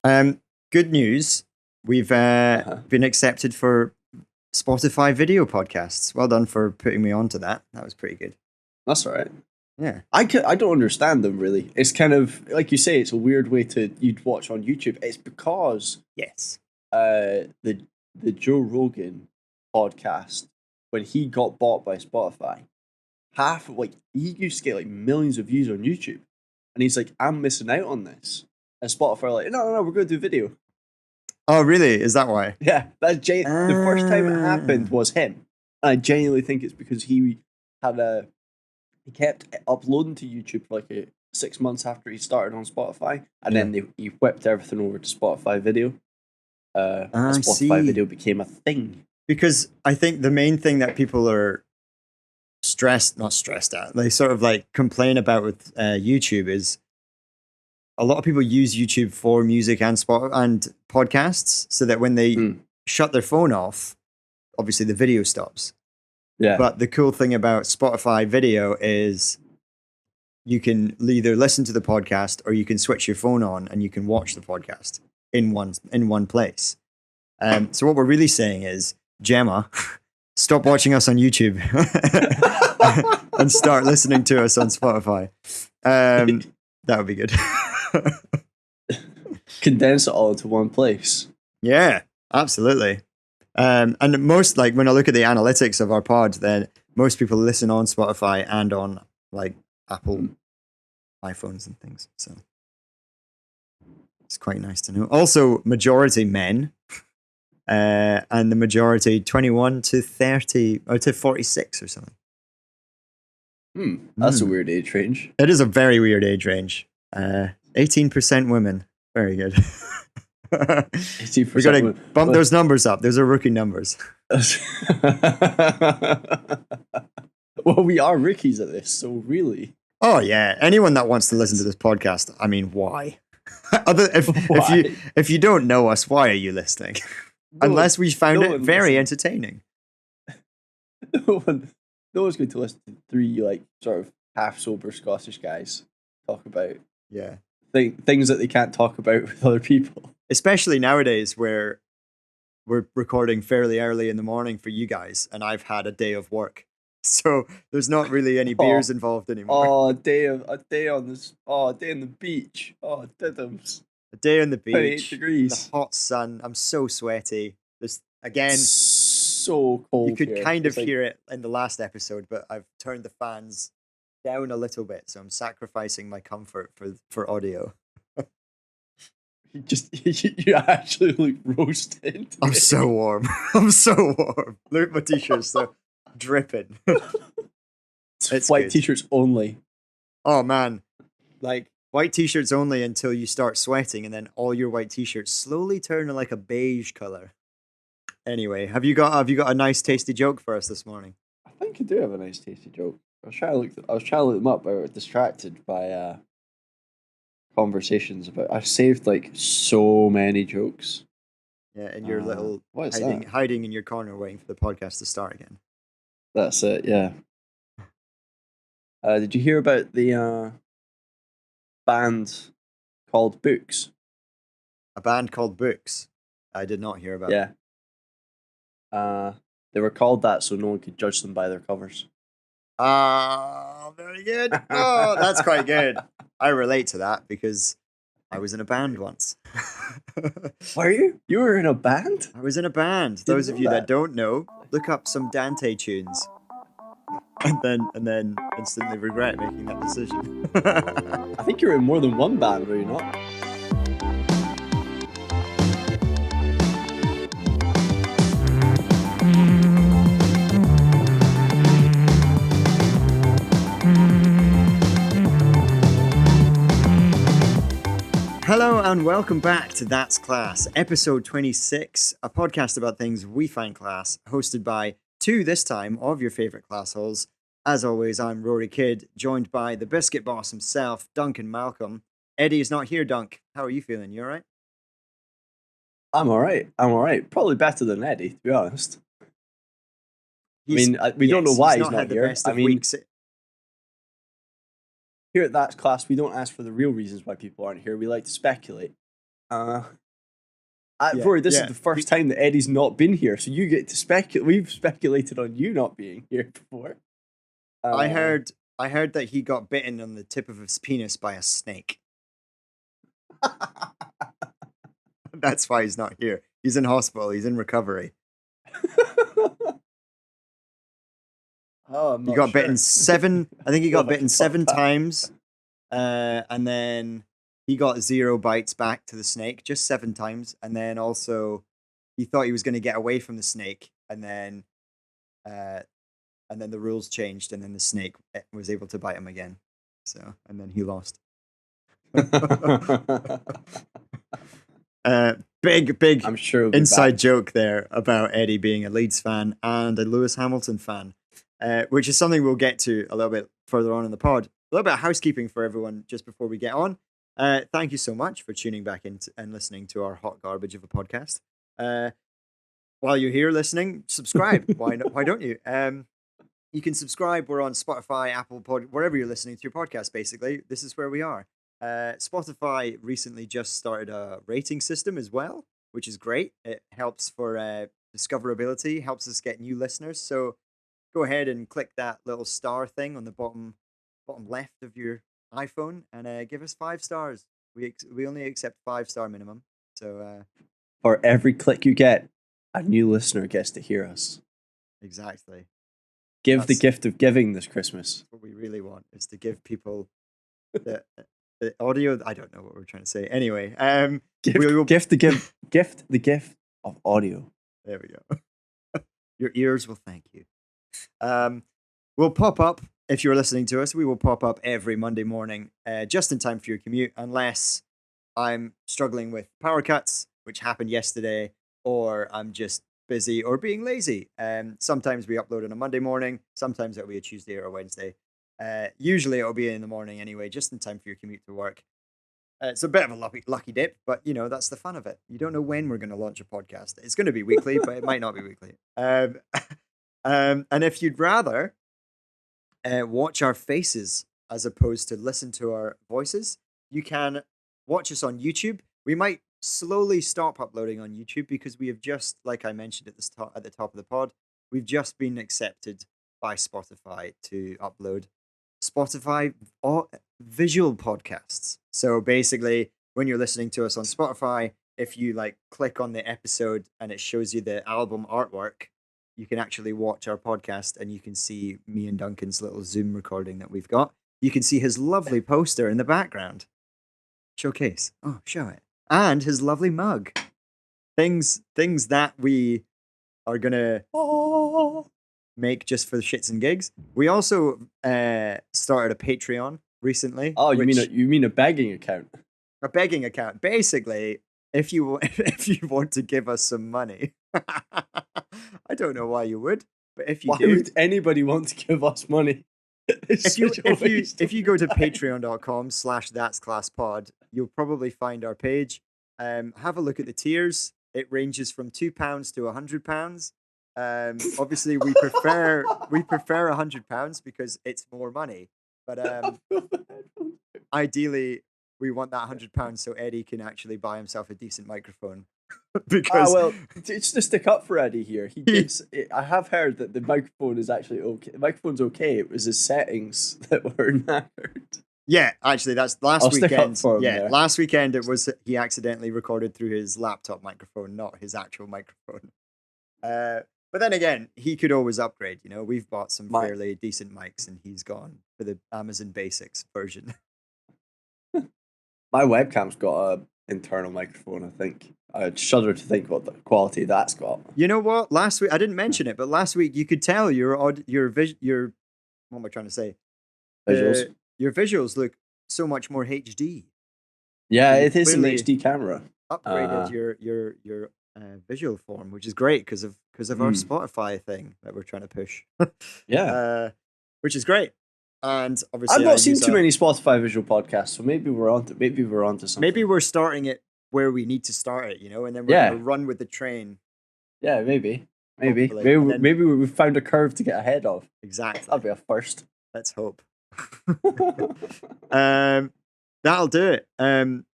Good news. We've Uh-huh. been accepted for Spotify video podcasts. Well done for putting me on to that. That was pretty good. That's all right. Yeah. I don't understand them really. It's kind of like you say. It's a weird way to you'd watch on YouTube. It's because Yes. the Joe Rogan podcast when he got bought by Spotify, half of like he used to get like millions of views on YouTube, and he's like, I'm missing out on this. And Spotify are like, no, we're going to do video. Oh, really? Is that why? Yeah, the first time it happened Ah. was him. And I genuinely think it's because had a he kept uploading to YouTube for like 6 months after he started on Spotify, and Yeah. then he whipped everything over to Spotify Video. And I Spotify see. Video became a thing. Because I think the main thing that people are not stressed at, they sort of like complain about with YouTube is a lot of people use YouTube for music and podcasts, so that when they shut their phone off, obviously the video stops. Yeah, But the cool thing about Spotify video is you can either listen to the podcast or you can switch your phone on and you can watch the podcast in one place. So what we're really saying is, Gemma, stop watching us on YouTube and start listening to us on Spotify. That would be good. condense it all into one place. Yeah, absolutely. And most, like, when I look at the analytics of our pod, then most people listen on Spotify and on like Apple iPhones and things. So it's quite nice to know. Also, majority men, and the majority 21 to 30 or to 46 or something. That's a weird age range. It is a very weird age range. 18% women. Very good. We got to bump those numbers up. Those are rookie numbers. Well, we are rookies at this, so really. Oh yeah, anyone that wants to listen to this podcast, I mean, why? If you don't know us, why are you listening? Unless we found it very entertaining. No one's going to listen to three like sort of half sober Scottish guys talk about things that they can't talk about with other people. Especially nowadays, where we're recording fairly early in the morning for you guys, and I've had a day of work, so there's not really any beers involved anymore. A day on the beach. Oh, diddums. A day on the beach, 28 degrees, the hot sun. I'm so sweaty. This again, so cold. You could kind of hear it in the last episode, but I've turned the fans down a little bit, so I'm sacrificing my comfort for audio. You actually look roasted. I'm so warm. I'm so warm. Look at my t-shirts, they're dripping. It's white good. T-shirts only. Oh man, like white t-shirts only until you start sweating, and then all your white t-shirts slowly turn to like a beige color. Anyway, have you got a nice tasty joke for us this morning? I think I do have a nice tasty joke. I was trying to look them up, but I was distracted by conversations about. I saved like so many jokes. Yeah, and you're little hiding in your corner waiting for the podcast to start again. That's it. Yeah. Did you hear about the band called Books? A band called Books? I did not hear about. Yeah. They were called that so no one could judge them by their covers. Ah, very good. Oh, that's quite good. I relate to that because I was in a band once. Were you? You were in a band? I was in a band. Those of you that don't know, look up some Dante tunes. And then instantly regret making that decision. I think you were in more than one band, were you not? Hello and welcome back to That's Class, episode 26, a podcast about things we find class, hosted by two this time of your favourite class holes. As always, I'm Ruaridh Kidd, joined by the biscuit boss himself, Duncan Malcolm. Eddie is not here, Dunk. How are you feeling? You alright? I'm alright. Probably better than Eddie, to be honest. We don't know why he's not here. Here at That's Class, we don't ask for the real reasons why people aren't here. We like to speculate. Rory, this yeah. is the first time that Eddie's not been here, so you get to speculate. We've speculated on you not being here before. I heard that he got bitten on the tip of his penis by a snake. That's why he's not here. He's in hospital. He's in recovery. Oh, I'm He not got sure. bitten I think he got Well, I bitten can talk 7 about- times. And then he got 0 bites back to the snake, just 7 times. And then also he thought he was going to get away from the snake. And then the rules changed, and then the snake was able to bite him again. So, and then he lost. Big I'm sure it'll be inside back. joke there about Eddie being a Leeds fan and a Lewis Hamilton fan, which is something we'll get to a little bit further on in the pod. A little bit of housekeeping for everyone just before we get on. Thank you so much for tuning back in and listening to our hot garbage of a podcast. While you're here listening, subscribe. Why don't you? You can subscribe. We're on Spotify, Apple Pod, wherever you're listening to your podcast. Basically, this is where we are. Spotify recently just started a rating system as well, which is great. It helps for discoverability, helps us get new listeners. So go ahead and click that little star thing on the bottom left of your iPhone and give us 5 stars. We only accept 5-star minimum. So for every click you get, a new listener gets to hear us. Exactly. Give the gift of giving this Christmas. What we really want is to give people the audio. I don't know what we're trying to say. Anyway, gift the gift of audio. There we go. Your ears will thank you. We'll pop up if you're listening to us. We will pop up every Monday morning, just in time for your commute, unless I'm struggling with power cuts, which happened yesterday, or I'm just busy or being lazy. Sometimes we upload on a Monday morning. Sometimes it'll be a Tuesday or a Wednesday. Usually it'll be in the morning anyway, just in time for your commute to work. It's a bit of a lucky dip, but that's the fun of it. You don't know when we're going to launch a podcast. It's going to be weekly, but it might not be weekly. And if you'd rather watch our faces as opposed to listen to our voices, you can watch us on YouTube. We might slowly stop uploading on YouTube because we have just, like I mentioned at the top of the pod, we've just been accepted by Spotify to upload Spotify visual podcasts. So basically, when you're listening to us on Spotify, if you click on the episode and it shows you the album artwork, you can actually watch our podcast and you can see me and Duncan's little Zoom recording that we've got. You can see his lovely poster in the background. Showcase. Oh, show it. And his lovely mug. Things that we are gonna make just for the shits and gigs. We also started a Patreon recently. Oh, you mean a begging account? A begging account. Basically, if you want to give us some money, I don't know why you would, but if you why would anybody want to give us money? If you go to patreon.com/thatsclasspod, you'll probably find our page. Have a look at the tiers. It ranges from £2 to £100. Obviously, we prefer £100 because it's more money. But ideally, we want that £100 so Eddie can actually buy himself a decent microphone. Because it's to stick up for Eddie here. He gets. I have heard that the microphone is actually okay. The microphone's okay. It was his settings that were knackered. Yeah, actually, that's last weekend. Stick up for him there. Last weekend it was he accidentally recorded through his laptop microphone, not his actual microphone. But then again, he could always upgrade. We've bought some fairly decent mics, and he's gone for the Amazon Basics version. My webcam's got an internal microphone. I think I'd shudder to think what the quality that's got. You know what? Last week I didn't mention it, but last week you could tell your what am I trying to say? Visuals. Your visuals look so much more HD. Yeah, it is an HD camera. Upgraded your visual form, which is great because of our Spotify thing that we're trying to push. Yeah, which is great. And obviously, I've not seen too many Spotify visual podcasts, so maybe we're onto something. Maybe we're starting it where we need to start it, and then we're going to run with the train. Yeah, maybe we've found a curve to get ahead of. Exactly, that'll be a first. Let's hope. That'll do it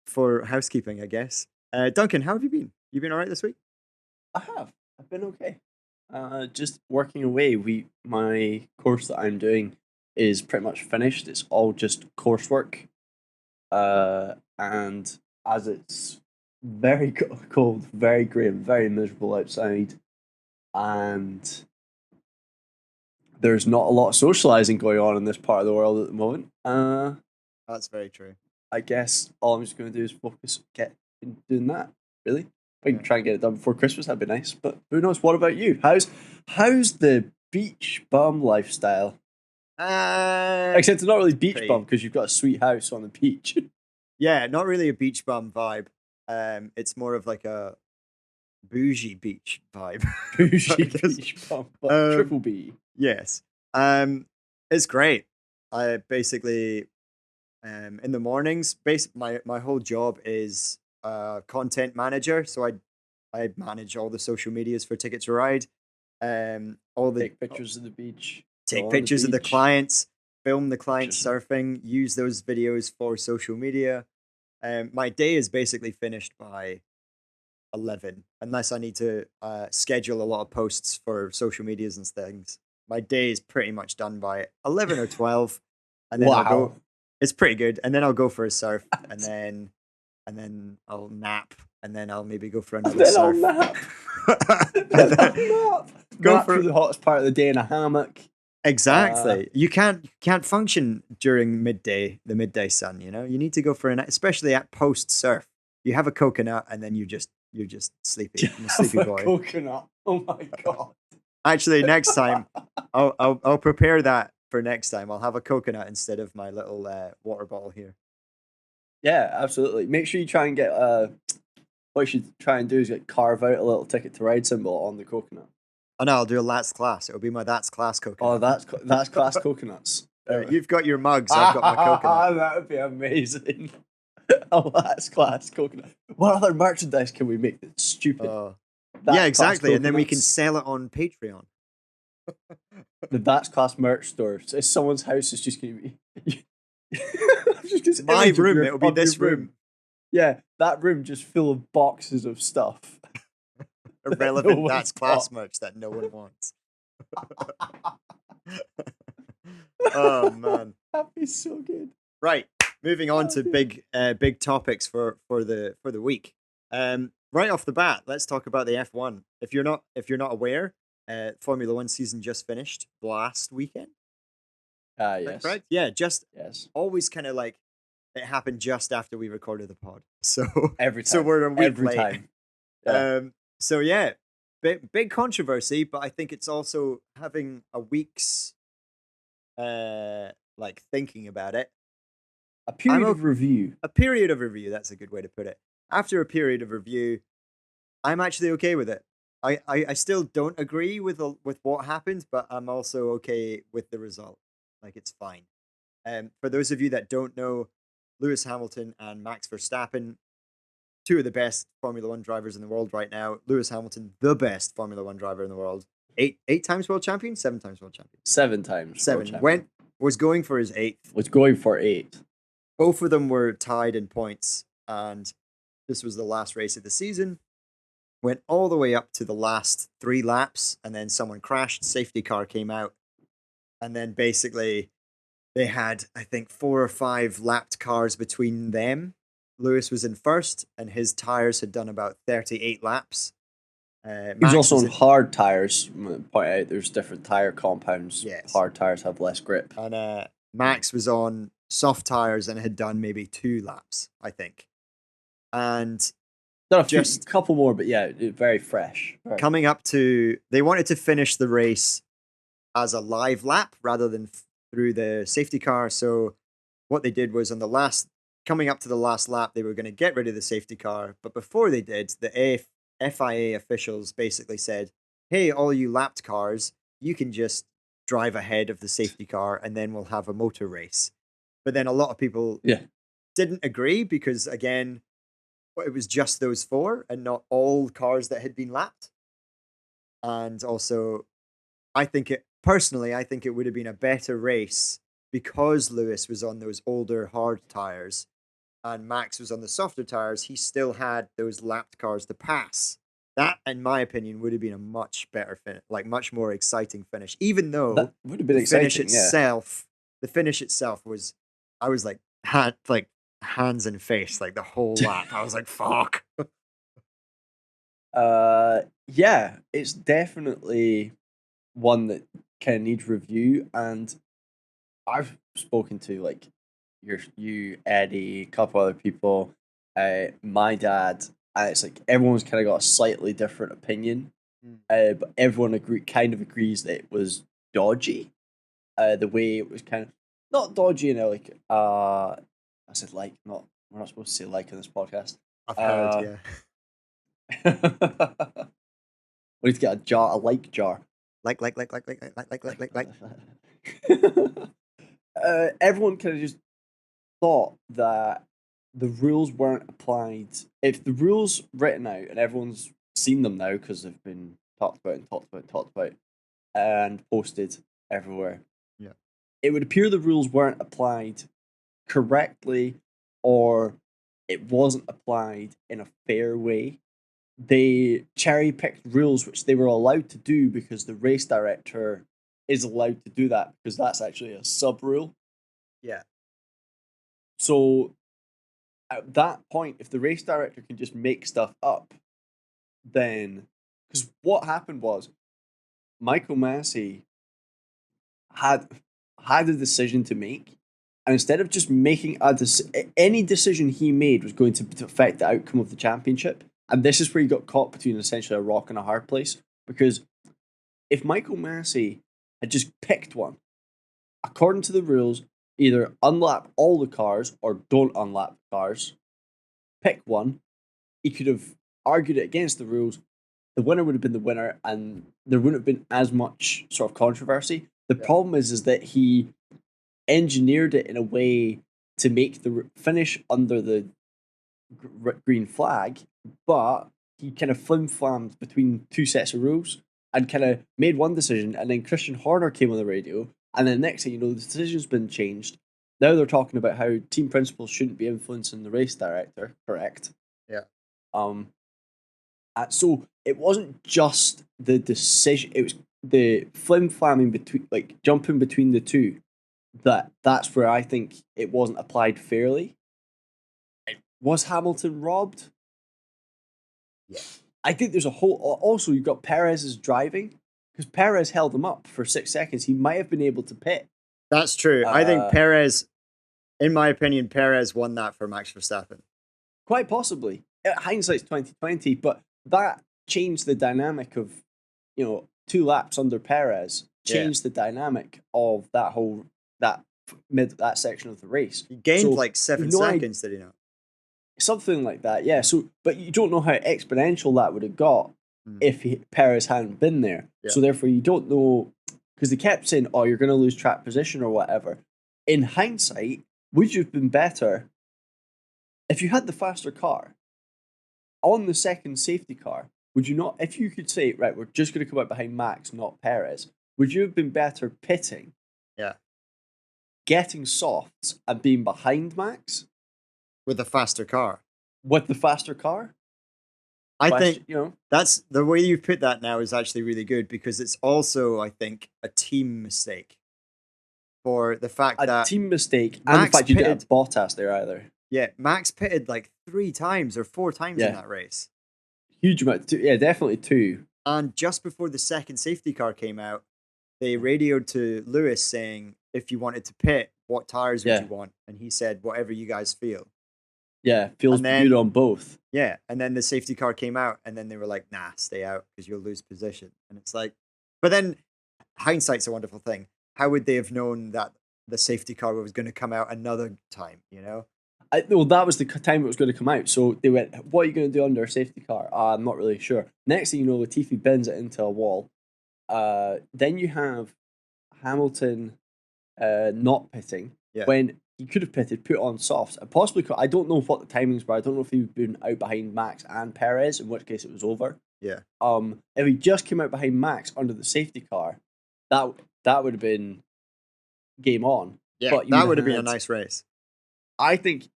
for housekeeping, I guess. Duncan, how have you been? You been all right this week? I have. I've been okay. Just working away. My course that I'm doing is pretty much finished. It's all just coursework. And as it's very cold, very grey, and very miserable outside, and there's not a lot of socializing going on in this part of the world at the moment. That's very true. I guess all I'm just going to do is focus on doing that. Really, if I can try and get it done before Christmas, that'd be nice. But who knows? What about you? How's the beach bum lifestyle? Except it's not really beach bum because you've got a sweet house on the beach. Yeah, not really a beach bum vibe. It's more of like a bougie beach vibe. Bougie beach bum, but triple B. Yes. It's great. I basically, in the mornings, my whole job is content manager. So I manage all the social medias for Ticket to Ride. Take pictures of the beach. Take pictures of the clients, film the clients surfing, use those videos for social media. My day is basically finished by 11, unless I need to schedule a lot of posts for social medias and things. My day is pretty much done by 11 or 12, and then I'll go. It's pretty good, and then I'll go for a surf, and then I'll nap, and then I'll maybe go for another surf. I'll nap. Go for the hottest part of the day in a hammock. Exactly. You can't function during the midday sun. You need to go for especially at post surf. You have a coconut, and then you're just sleepy. I'm a sleepy boy. Coconut. Oh my god. Actually, next time I'll prepare that for next time. I'll have a coconut instead of my little water bottle here. Yeah, absolutely. Make sure you try and get what you should try and do is carve out a little Ticket to Ride symbol on the coconut. Oh no, I'll do a That's Class. It'll be my That's Class coconut. Oh, that's Class coconuts. You've got your mugs. I've got my coconut. That would be amazing. Oh, That's Class coconut. What other merchandise can we make that's stupid? Yeah, exactly. And then we can sell it on Patreon. The That's Class merch store. So someone's house is just going to be... my room. It'll be this room. Yeah, that room just full of boxes of stuff. Irrelevant That's Class merch that no one wants. Oh man, that'd be so good. Right, moving on to big topics for the week. Right off the bat, let's talk about the F1. If you're not aware, Formula One season just finished last weekend. Yes. Right? Yeah, yes. Always kind of like it happened just after we recorded the pod. So every time. So we're a week every late. Time. Yeah. So yeah, big controversy, but I think it's also having a week's thinking about it. A period of review. A period of review, that's a good way to put it. After a period of review, I'm actually okay with it. I still don't agree with what happened, but I'm also okay with the result. Like, it's fine. For those of you that don't know, Lewis Hamilton and Max Verstappen, two of the best Formula One drivers in the world right now. Lewis Hamilton, the best Formula One driver in the world. Eight times world champion? 7 times world champion. 7 times. 7. Was going for his 8th. Was going for 8. Both of them were tied in points, and this was the last race of the season. Went all the way up to the last 3 laps, and then someone crashed. Safety car came out, and then basically they had, I think, 4 or 5 lapped cars between them. Lewis was in first, and his tires had done about 38 laps. He was also on hard tires. Point out, there's different tire compounds. Yes. Hard tires have less grip. And Max was on soft tires and had done maybe 2 laps, I think. And just a couple more, but yeah, very fresh. Coming up to, they wanted to finish the race as a live lap rather than through the safety car. So what they did was coming up to the last lap, they were going to get rid of the safety car. But before they did, the FIA officials basically said, hey, all you lapped cars, you can just drive ahead of the safety car and then we'll have a motor race. But then a lot of people didn't agree because, again, it was just those 4 and not all cars that had been lapped. And also, I think it would have been a better race because Lewis was on those older hard tires and Max was on the softer tires, he still had those lapped cars to pass. That, in my opinion, would have been a much better finish, like much more exciting finish. Even though That would have been exciting. the finish itself was, I was like hands and face like the whole lap. I was like, fuck. Yeah, it's definitely one that kind of needs review, and I've spoken to like you, Eddie, a couple other people, my dad, and it's like everyone's kind of got a slightly different opinion, but everyone kind of agrees that it was dodgy. The way it was kind of not dodgy, I said like not. We're not supposed to say like on this podcast. I've heard, yeah. We need to get a like jar. Like. Everyone kind of just thought that the rules weren't applied. If the rules written out and everyone's seen them now because they've been talked about and posted everywhere, yeah, it would appear the rules weren't applied correctly, or it wasn't applied in a fair way. They cherry-picked rules which they were allowed to do because the race director is allowed to do that because that's actually a sub-rule. Yeah. So at that point, if the race director can just make stuff up, then... Because what happened was, Michael Massey had a decision to make, and instead of just making any decision he made was going to affect the outcome of the championship. And this is where he got caught between essentially a rock and a hard place. Because if Michael Massey had just picked one, according to the rules, either unlap all the cars or don't unlap cars, pick one, he could have argued it against the rules. The winner would have been the winner, and there wouldn't have been as much sort of controversy. The problem is that he engineered it in a way to make the finish under the green flag, but he kind of flim-flammed between two sets of rules and kind of made one decision, and then Christian Horner came on the radio, and then next thing you know, the decision's been changed. Now they're talking about how team principals shouldn't be influencing the race director, correct? Yeah. So it wasn't just the decision, it was the flim-flamming between, like, jumping between the two, that's where I think it wasn't applied fairly. Was Hamilton robbed? Yeah. I think there's a whole... Also, you've got Perez's driving, because Perez held him up for 6 seconds. He might have been able to pit. That's true. I think Perez, in my opinion, Perez won that for Max Verstappen. Quite possibly. Hindsight's 2020, but that changed the dynamic of, 2 laps under Perez, changed the dynamic of that section of the race. He gained 7 seconds, did he not? Something like that, yeah. So, but you don't know how exponential that would have got if Perez hadn't been there. Yeah. So therefore, you don't know, because they kept saying, "Oh, you're going to lose track position or whatever." In hindsight, would you have been better if you had the faster car on the second safety car? Would you not? If you could say, "Right, we're just going to come out behind Max, not Perez," would you have been better pitting? Yeah. Getting softs and being behind Max? With a faster car. With the faster car? I think that's the way you put that now is actually really good, because it's also, I think, a team mistake. For the fact that a team mistake, and the fact you didn't have Bottas there either. Yeah, Max pitted 3 times or 4 times in that race. Huge amount. Definitely 2. And just before the second safety car came out, they radioed to Lewis saying, if you wanted to pit, what tires would you want? And he said, whatever you guys feel. Yeah, feels good on both. Yeah, and then the safety car came out, and then they were like, nah, stay out, because you'll lose position. And it's like, but then hindsight's a wonderful thing. How would they have known that the safety car was going to come out another time, Well, that was the time it was going to come out. So they went, what are you going to do under a safety car? I'm not really sure. Next thing you know, Latifi bends it into a wall. Then you have Hamilton not pitting when he could have pitted, put on softs, and possibly I don't know what the timings were. I don't know if he would been out behind Max and Perez, in which case it was over. Yeah. If he just came out behind Max under the safety car, that would have been game on. Yeah, but that would have been a nice race. I think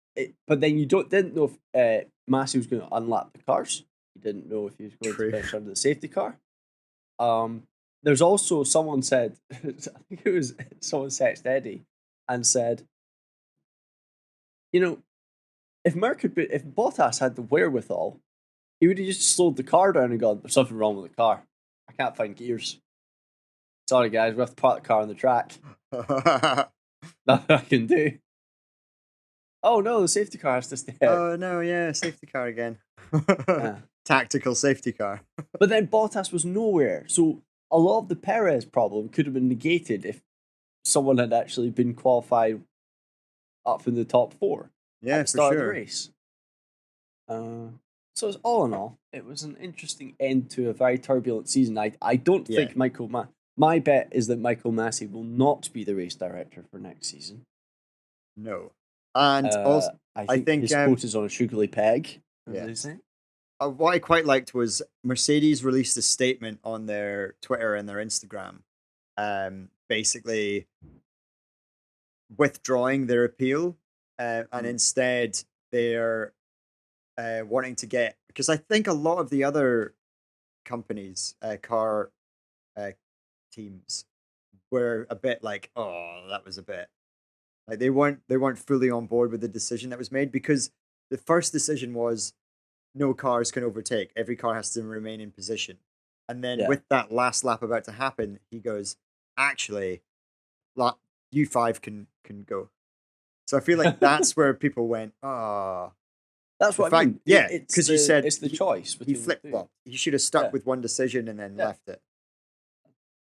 but then you didn't know if Massey was going to unlap the cars. You didn't know if he was going True. to finish under the safety car. There's also someone said, I think it was someone texted Eddie and said, if Bottas had the wherewithal, he would have just slowed the car down and gone, there's something wrong with the car. I can't find gears. Sorry guys, we have to park the car on the track. Nothing I can do. Oh no, the safety car has to stay out. Oh no, yeah, safety car again. Yeah. Tactical safety car. But then Bottas was nowhere, so a lot of the Perez problem could have been negated if someone had actually been qualified up in the top 4 Yeah, at the start for of the sure. race. So it's all in all, it was an interesting end to a very turbulent season. I don't think my bet is that Michael Massey will not be the race director for next season. No. And also, I think his quote is on a sugary peg. Yeah. Is it? What I quite liked was Mercedes released a statement on their Twitter and their Instagram, basically withdrawing their appeal, and instead they're wanting to get, because I think a lot of the other companies, car teams, were a bit like, oh, that was a bit like they weren't fully on board with the decision that was made, because the first decision was no cars can overtake. Every car has to remain in position. And then with that last lap about to happen, he goes, actually, U5 can go. So I feel like that's where people went, oh. That's what I mean. Yeah, because you said it's the choice. He flip-flopped. He should have stuck with one decision and then left it.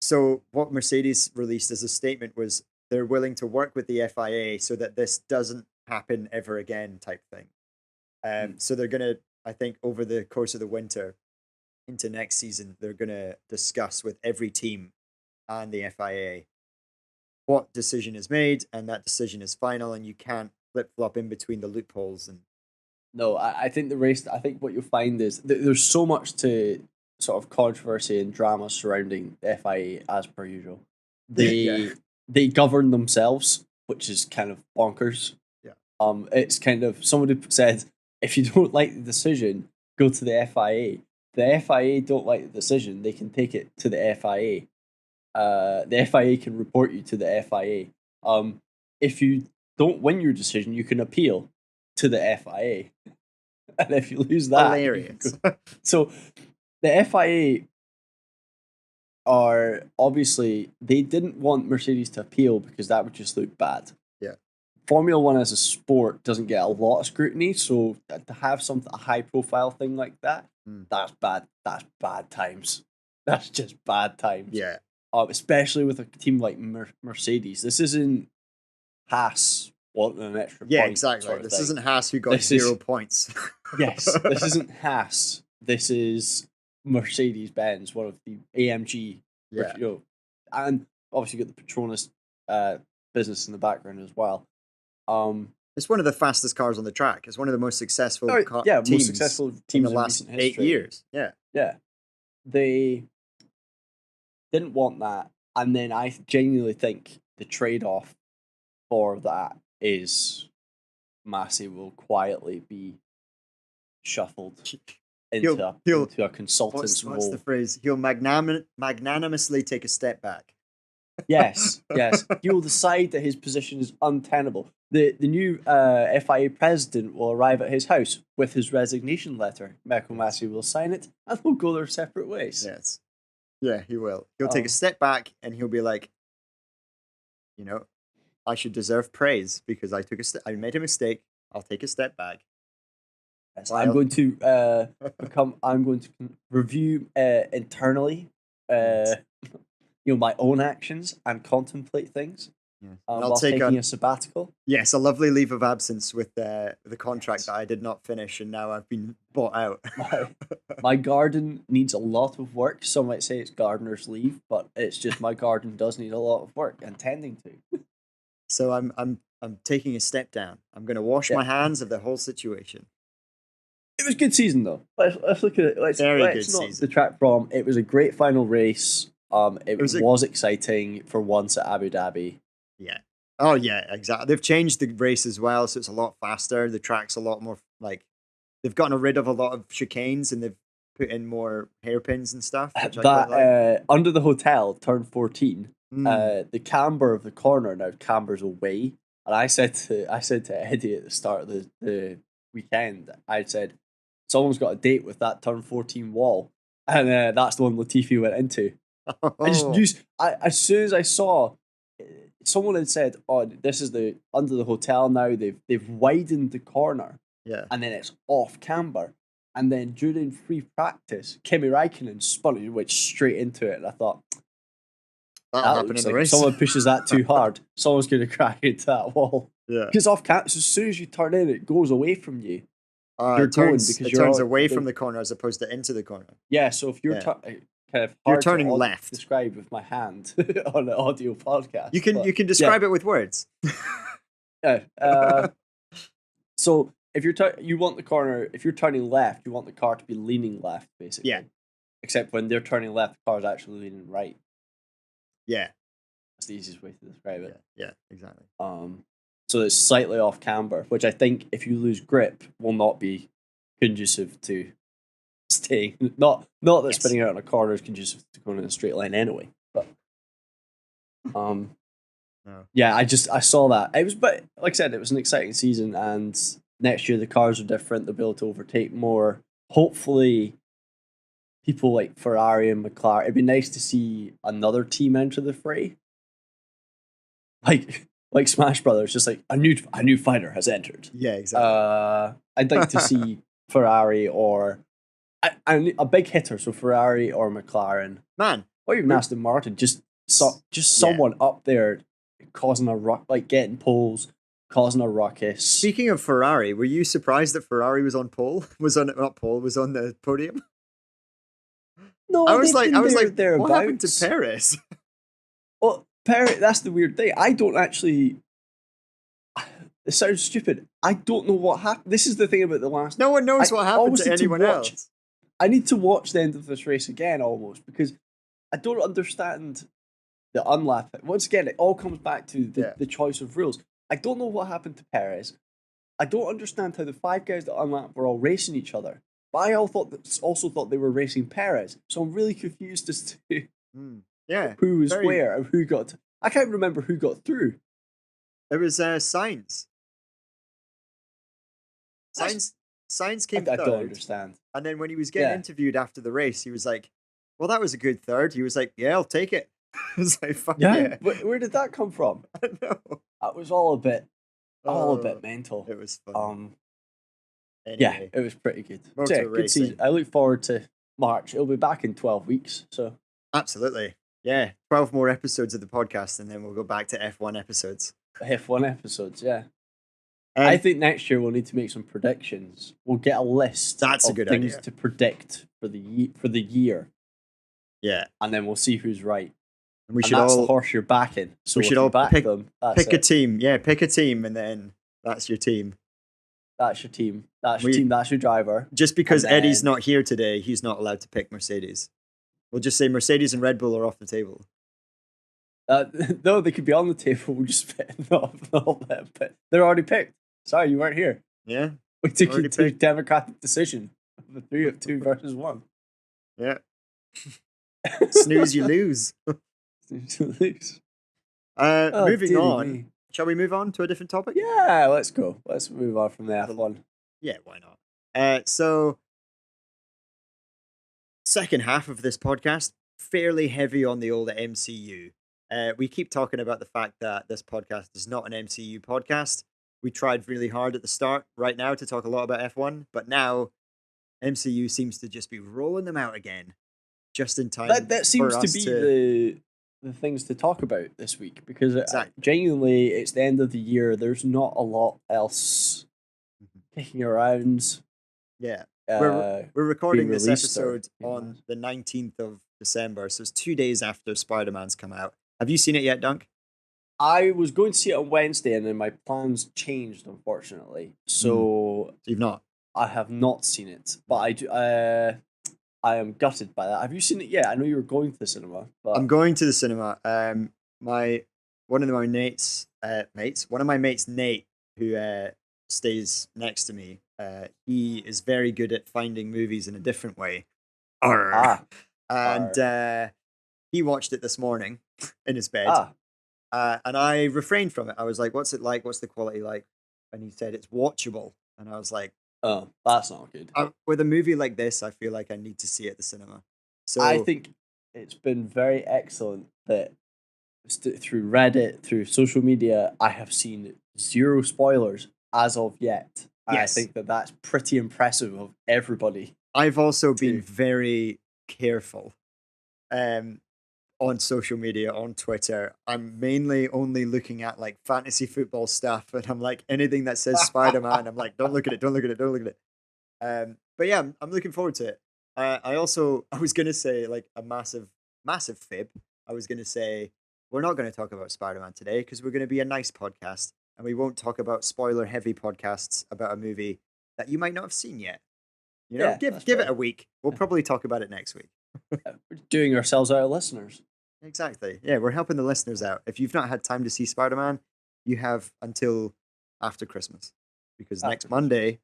So what Mercedes released as a statement was they're willing to work with the FIA so that this doesn't happen ever again type thing. So they're going to, I think, over the course of the winter into next season, they're going to discuss with every team and the FIA what decision is made, and that decision is final, and you can't flip-flop in between the loopholes. And no, I think the race, I think what you'll find is there's so much to sort of controversy and drama surrounding the FIA as per usual. They govern themselves, which is kind of bonkers. Yeah. It's kind of, somebody said, if you don't like the decision, go to the FIA. The FIA don't like the decision, they can take it to the FIA. The FIA can report you to the FIA. If you don't win your decision, you can appeal to the FIA. And if you lose that... Hilarious. So, the FIA are, obviously, they didn't want Mercedes to appeal because that would just look bad. Yeah. Formula One as a sport doesn't get a lot of scrutiny, so to have a high-profile thing like that, that's bad. That's bad times. That's just bad times. Yeah. Especially with a team like Mercedes. This isn't Haas wanting an extra point. Yeah, exactly. Sort of this thing. isn't Haas who got 0 points. Yes, this isn't Haas. This is Mercedes-Benz, one of the AMG. Yeah. And obviously you got the Petronas business in the background as well. It's one of the fastest cars on the track. It's one of the most successful teams most successful teams in the last 8 years. Yeah. Yeah. They didn't want that. And then I genuinely think the trade-off for that is Massey will quietly be shuffled into a consultant's role. What's the phrase? He'll magnanimously take a step back. Yes. He will decide that his position is untenable. The new FIA president will arrive at his house with his resignation letter. Michael Massey will sign it, and they'll go their separate ways. Yes. Yeah, he will. He'll take a step back, and he'll be like, I should deserve praise because I made a mistake. I'll take a step back. Yes, I'm going to review internally, my own actions and contemplate things. Yeah. While taking a sabbatical. Yes, a lovely leave of absence with the contract that I did not finish, and now I've been bought out. My garden needs a lot of work. Some might say it's gardener's leave, but it's just my garden does need a lot of work and tending to. So I'm taking a step down. I'm going to wash my hands of the whole situation. It was a good season though. Let's look at it. Let's not season. detract from. It was a great final race. It was exciting for once at Abu Dhabi. Yeah. Oh yeah, exactly. They've changed the race as well, so it's a lot faster. The track's a lot more like they've gotten rid of a lot of chicanes and they've put in more hairpins and stuff, which I quite like. Under the hotel, turn 14, Mm. the camber of the corner now cambers away. And I said to Eddie at the start of the weekend, I said, someone's got a date with that turn 14 wall. And that's the one Latifi went into. I just Oh, used as soon as I saw someone had said, "Oh, this is the under the hotel now. They've widened the corner, yeah. and then it's off camber." And then during free practice, Kimi Räikkönen spun it, went straight into it, and I thought That'll that happen looks in the like if race. someone pushes that too hard, someone's going to crack into that wall. Yeah. Because off camber, so as soon as you turn in, it goes away from you. You're It turns, going because it you're turns all- away from the corner as opposed to into the corner. Yeah, so if you're Yeah. kind of You're hard turning to left. describe with my hand on an audio podcast. You can but you can describe it with words. yeah. So if you want the corner, if you're turning left, you want the car to be leaning left, basically. Yeah. Except when they're turning left, the car's actually leaning right. Yeah. That's the easiest way to describe it. Yeah, exactly. So it's slightly off camber, which I think if you lose grip will not be conducive to staying. Not that Yes. spinning out in a corner is conducive to going in a straight line anyway. But No. yeah, I saw that. It was, but like I said, it was an exciting season, and next year the cars are different. They'll be able to overtake more. Hopefully, people like Ferrari and McLaren. It'd be nice to see another team enter the fray. Like Smash Brothers, just like a new fighter has entered. Yeah, exactly. I'd like to see Ferrari or a big hitter, so Ferrari or McLaren, Man, or even Aston Martin. Just someone up there causing a like getting poles, causing a ruckus. speaking of Ferrari, were you surprised that Ferrari was on pole? Was on the podium? No, I was like, thereabouts. what happened to Perez? Well, Perez, that's the weird thing. I don't actually. It sounds stupid. I don't know what happened. This is the thing about the last. No one knows what happened always to need anyone watch- else. I need to watch the end of this race again almost because I don't understand the unlap. Once again, it all comes back to the choice of rules. I don't know what happened to Perez. I don't understand how the 5 guys that unlap were all racing each other. But I also thought they were racing Perez. So I'm really confused as to who was where and who got. I can't remember who got through. It was Sainz. Sainz came I third. don't understand. And then when he was getting interviewed after the race, he was like, "Well, that was a good third." He was like, "Yeah, I'll take it." I was like, "Fuck yeah!" Where did that come from? I know. That was all a bit mental. It was fun. Anyway, yeah, it was pretty good. Motor good season. I look forward to March. It'll be back in 12 weeks. So absolutely, yeah, 12 more episodes of the podcast, and then we'll go back to F1 episodes. F1 episodes, yeah. I think next year we'll need to make some predictions. We'll get a list. That's a good things idea. to predict for the year. Yeah, and then we'll see who's right. And that's the horse you're backing. So we should all back them. Pick a team. Yeah, pick a team, and then that's your team. That's your team. That's your team. That's your driver. Just because Eddie's not here today, he's not allowed to pick Mercedes. We'll just say Mercedes and Red Bull are off the table. No, they could be on the table. We'll just but they're already picked. Sorry, you weren't here. Yeah, we took it to a democratic decision. The 3 of 2 versus 1. Yeah. Snooze, you lose. Snooze, you lose. Moving on. Me. Shall we move on to a different topic? Yeah, let's go. Let's move on from the F1. Yeah, why not? So, second half of this podcast, fairly heavy on the old MCU. We keep talking about the fact that this podcast is not an MCU podcast. We tried really hard at the start right now to talk a lot about F1, but now MCU seems to just be rolling them out again, just in time. That seems to be the things to talk about this week, because genuinely it's the end of the year. There's not a lot else kicking around. Yeah. We're recording this episode on the 19th of December, so it's 2 days after Spider-Man's come out. Have you seen it yet, Dunk? I was going to see it on Wednesday, and then my plans changed, unfortunately. So you've not? I have not seen it, but I do. I am gutted by that. Have you seen it yet? I know you were going to the cinema. But I'm going to the cinema. My one of my one of my mates, Nate, who stays next to me, he is very good at finding movies in a different way. Arr. Ah, And he watched it this morning in his bed. ah, And I refrained from it. I was like, what's it like? What's the quality like? And he said, it's watchable. And I was like, oh, that's not good. with a movie like this, I feel like I need to see it at the cinema. So I think it's been very excellent that through Reddit, through social media, I have seen 0 spoilers as of yet. Yes. I think that that's pretty impressive of everybody. I've also been very careful on social media, on Twitter. I'm mainly only looking at like fantasy football stuff, and I'm like anything that says Spider-Man, I'm like, don't look at it, don't look at it, don't look at it. But yeah, I'm looking forward to it. I was gonna say like a massive fib. I was gonna say we're not gonna talk about Spider-Man today because we're gonna be a nice podcast, and we won't talk about spoiler-heavy podcasts about a movie that you might not have seen yet. You know, Yeah, give it a week. We'll probably talk about it next week. We're doing ourselves out of listeners. Exactly. Yeah, we're helping the listeners out. If you've not had time to see Spider-Man, you have until after Christmas, because next Monday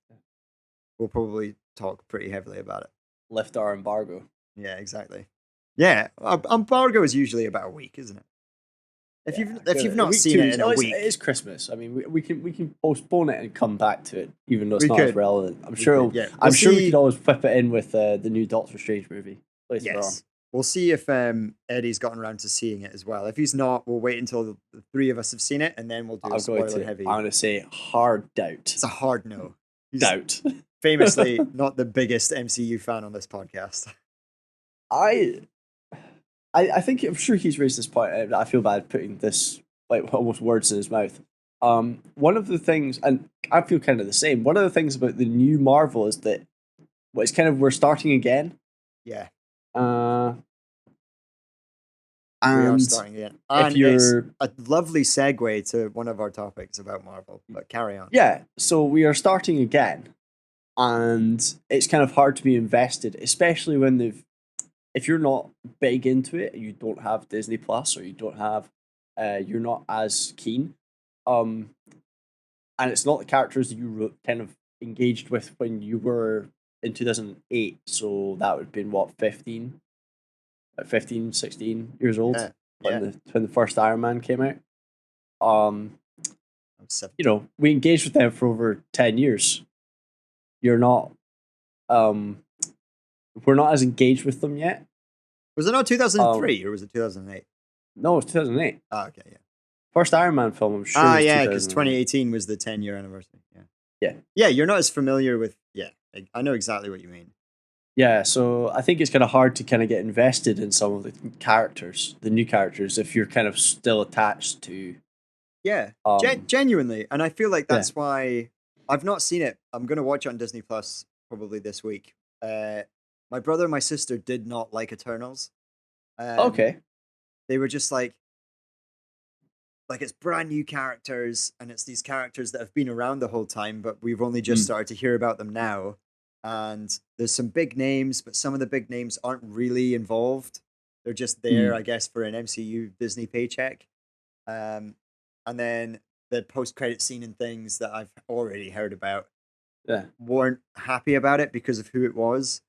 we'll probably talk pretty heavily about it. Lift our embargo. Yeah, exactly. Yeah, embargo is usually about a week, isn't it? If you've not seen it in a week, it is Christmas. I mean, we can postpone it and come back to it, even though it's We not as could. relevant. I'm sure. Yeah, I'm sure we could always flip it in with the new Doctor Strange movie. Later on. Yes. We'll see if Eddie's gotten around to seeing it as well. If he's not, we'll wait until the 3 of us have seen it, and then we'll do a spoiler heavy. I'm going to say hard doubt. It's a hard no. He's Doubt. famously not the biggest MCU fan on this podcast. I think I'm sure he's raised this point. I feel bad putting this like almost words in his mouth. One of the things, and I feel kind of the same. One of the things about the new Marvel is that it's kind of we're starting again. Yeah. And we are starting again. And if you're it's a lovely segue to one of our topics about Marvel, but carry on. Yeah, so we are starting again. And it's kind of hard to be invested, especially when if you're not big into it, you don't have Disney Plus, or you don't have you're not as keen. And it's not the characters that you kind of engaged with when you were in 2008, so that would have been what, 15, 16 years old when the first Iron Man came out. You know, we engaged with them for over 10 years. You're not we're not as engaged with them yet. Was it not 2003 or was it 2008? No, it's 2008. Oh, okay, yeah. First Iron Man film, I'm sure. Yeah, because 2018 was the 10-year anniversary. Yeah. Yeah, you're not as familiar with. Yeah, I know exactly what you mean. Yeah, so I think it's kind of hard to kind of get invested in some of the characters, the new characters, if you're kind of still attached to. Yeah, genuinely, and I feel like that's why I've not seen it. I'm going to watch it on Disney Plus probably this week. My brother and my sister did not like Eternals. Okay. They were just like it's brand new characters, and it's these characters that have been around the whole time, but we've only just started to hear about them now. And there's some big names, but some of the big names aren't really involved. They're just there, I guess, for an MCU Disney paycheck. And then the post-credit scene and things that I've already heard about weren't happy about it because of who it was.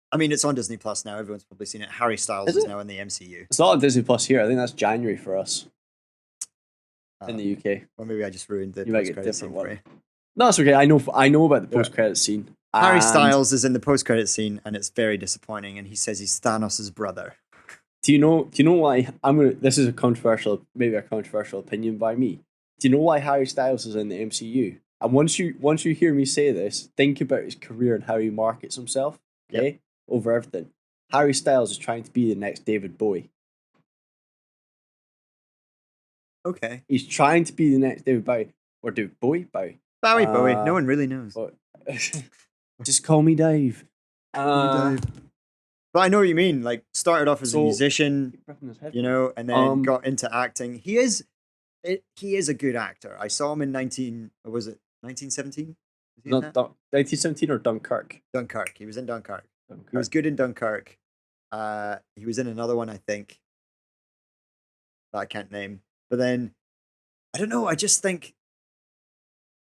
I mean, it's on Disney Plus now. Everyone's probably seen it. Harry Styles is now in the MCU. It's not on Disney Plus here. I think that's January for us in the UK. Or maybe I just ruined the You might get post-credit scene different for you. one. No, that's okay. I know about the post-credit scene. Harry Styles is in the post-credit scene, and it's very disappointing. And he says he's Thanos' brother. Do you know why this is maybe a controversial opinion by me. Do you know why Harry Styles is in the MCU? And once you hear me say this, think about his career and how he markets himself, okay? Over everything. Harry Styles is trying to be the next David Bowie. Okay. He's trying to be the next David Bowie. Or David Bowie? Bowie. Bowie. No one really knows. Just call me Dave. But I know what you mean. Like, started off as a musician, you know, and then got into acting. He is a good actor. I saw him in 1917? 1917 or Dunkirk? Dunkirk. He was in Dunkirk. He was good in Dunkirk. He was in another one, I think. that I can't name. But then I don't know. I just think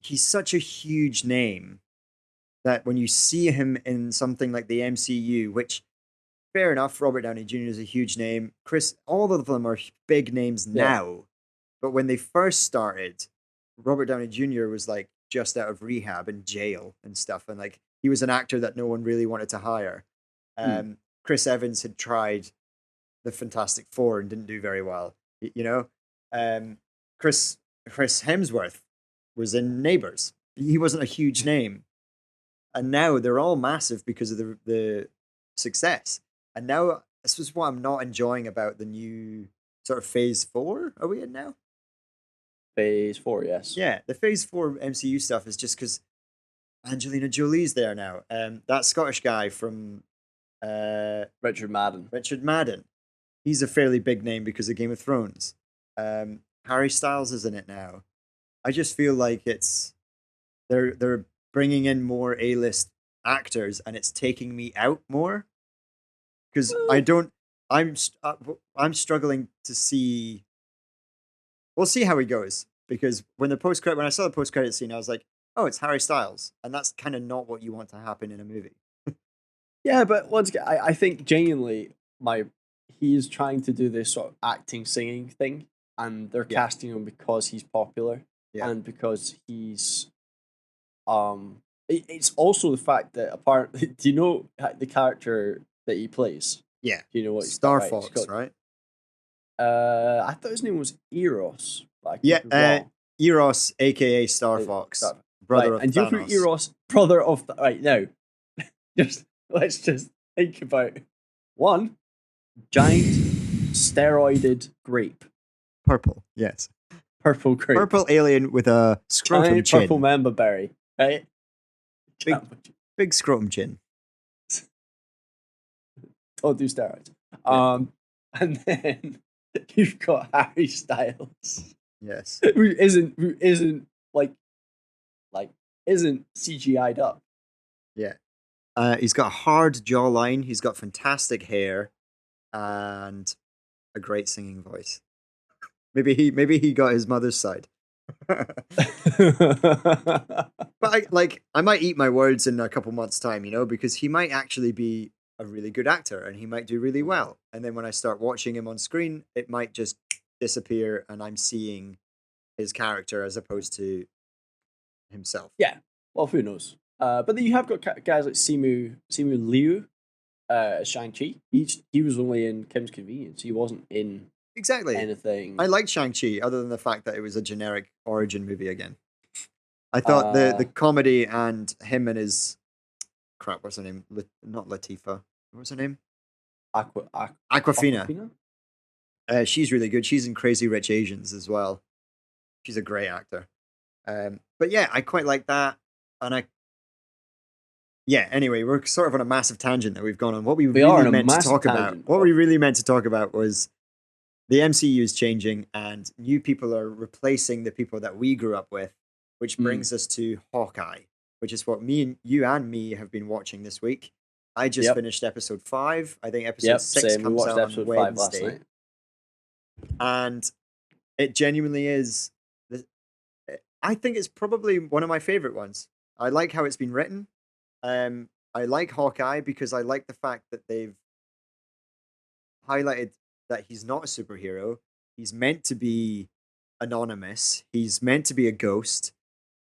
he's such a huge name that when you see him in something like the MCU, which fair enough, Robert Downey Jr. is a huge name. Chris, all of them are big names Yeah. now. But when they first started, Robert Downey Jr. was like just out of rehab and jail and stuff. And like he was an actor that no one really wanted to hire. Chris Evans had tried the Fantastic Four and didn't do very well. You know, Chris Hemsworth was in Neighbours. He wasn't a huge name, and now they're all massive because of the success. And now this is what I'm not enjoying about the new sort of Phase 4. Are we in now? Phase 4, yes. Yeah, the Phase 4 MCU stuff is just because Angelina Jolie's there now. That Scottish guy from Richard Madden. Richard Madden. He's a fairly big name because of Game of Thrones. Harry Styles is in it now. I just feel like they're bringing in more A-list actors, and it's taking me out more because I'm struggling to see. We'll see how he goes, because when I saw the post-credit scene, I was like, oh, it's Harry Styles, and that's kind of not what you want to happen in a movie. Yeah, but once again, I think genuinely he is trying to do this sort of acting, singing thing, and they're casting him because he's popular and because he's it's also the fact that do you know the character that he plays? Yeah. Do you know what Star Fox, right? I thought his name was Eros. But I could be wrong. Eros, aka Star Fox, brother of and Thanos. you know who Eros, brother of right now. Let's just think about one giant steroided grape. Purple, yes. Purple grape. Purple alien with a scrotum giant chin. Purple mamba berry, right? Big scrotum chin. Don't do steroids. And then you've got Harry Styles. Yes. Who isn't isn't CGI'd up. Yeah. He's got a hard jawline. He's got fantastic hair, and a great singing voice. Maybe he got his mother's side. But I might eat my words in a couple months' time, because he might actually be a really good actor and he might do really well. And then when I start watching him on screen, it might just disappear and I'm seeing his character as opposed to himself. Yeah. Well, who knows? But then you have got guys like Simu Liu, Shang-Chi. He was only in Kim's Convenience. He wasn't in anything. I liked Shang-Chi, other than the fact that it was a generic origin movie again. I thought the comedy and him and his what's her name? Not Latifah. What's her name? Awkwafina. She's really good. She's in Crazy Rich Asians as well. She's a great actor. But yeah, I quite like that. And anyway, we're sort of on a massive tangent that we've gone on. What we really meant to talk about was the MCU is changing and new people are replacing the people that we grew up with, which brings us to Hawkeye, which is what you and me have been watching this week. I just finished episode 5. I think episode 6 comes out on Wednesday. And it genuinely is. I think it's probably one of my favorite ones. I like how it's been written. I like Hawkeye because I like the fact that they've highlighted that he's not a superhero. He's meant to be anonymous. He's meant to be a ghost.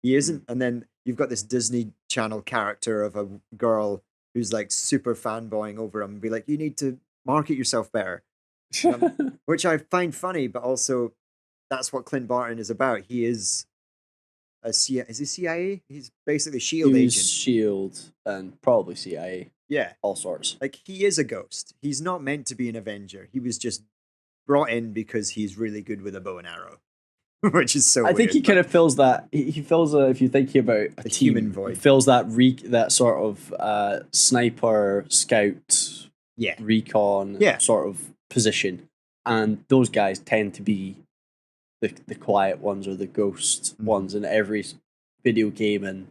He isn't. And then you've got this Disney Channel character of a girl who's like super fanboying over him and be like, you need to market yourself better. Which I find funny, but also that's what Clint Barton is about. He is is he CIA? He's basically S.H.I.E.L.D. agent. S.H.I.E.L.D. and probably CIA. Yeah. All sorts. Like, he is a ghost. He's not meant to be an Avenger. He was just brought in because he's really good with a bow and arrow. Which is so weird. I think he kind of fills that. He fills if you're thinking about a team, human void. He fills that that sort of sniper, scout, recon sort of position. And those guys tend to be the quiet ones or the ghost ones in every video game and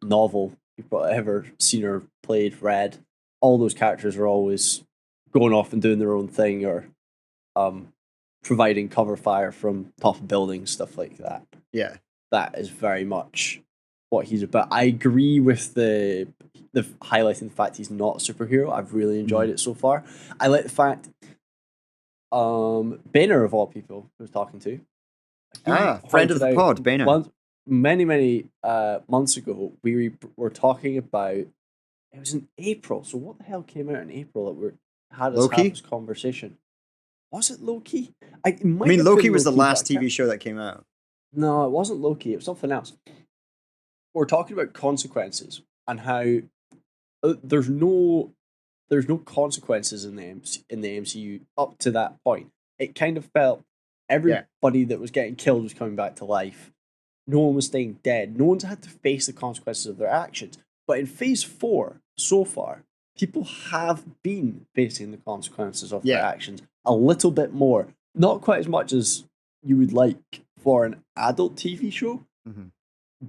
novel you've ever seen or played, read. All those characters are always going off and doing their own thing or providing cover fire from top of buildings, stuff like that. Yeah. That is very much what he's about. I agree with the highlighting the fact he's not a superhero. I've really enjoyed it so far. I like the fact Boehner of all people who was talking to. Friend of the pod, Boehner. Many months ago, we were talking about. It was in April. So what the hell came out in April that we had us have this conversation? Was it Loki? I mean, Loki was the last TV show that came out. No, it wasn't Loki. It was something else. We're talking about consequences and how there's no consequences in the MCU up to that point. It kind of felt everybody that was getting killed was coming back to life. No one was staying dead. No one's had to face the consequences of their actions. But in Phase 4, so far, people have been facing the consequences of their actions a little bit more. Not quite as much as you would like for an adult TV show,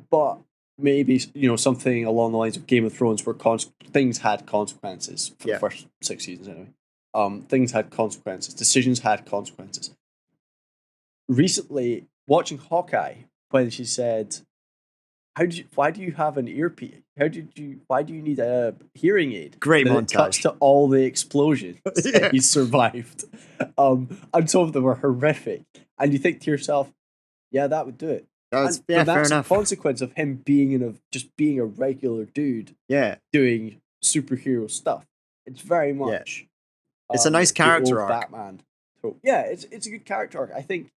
but maybe something along the lines of Game of Thrones, where things had consequences for the first 6 seasons anyway. Things had consequences. Decisions had consequences. Recently, watching Hawkeye, when she said, "Why do you have an earpiece? Why do you need a hearing aid?" Great montage. It cuts to all the explosions. He survived, and some of them were horrific. And you think to yourself, "Yeah, that would do it." That's fair enough. A consequence of him being being a regular dude. Yeah, doing superhero stuff. It's very much. It's a nice character arc. Batman. So yeah, it's a good character arc. I think.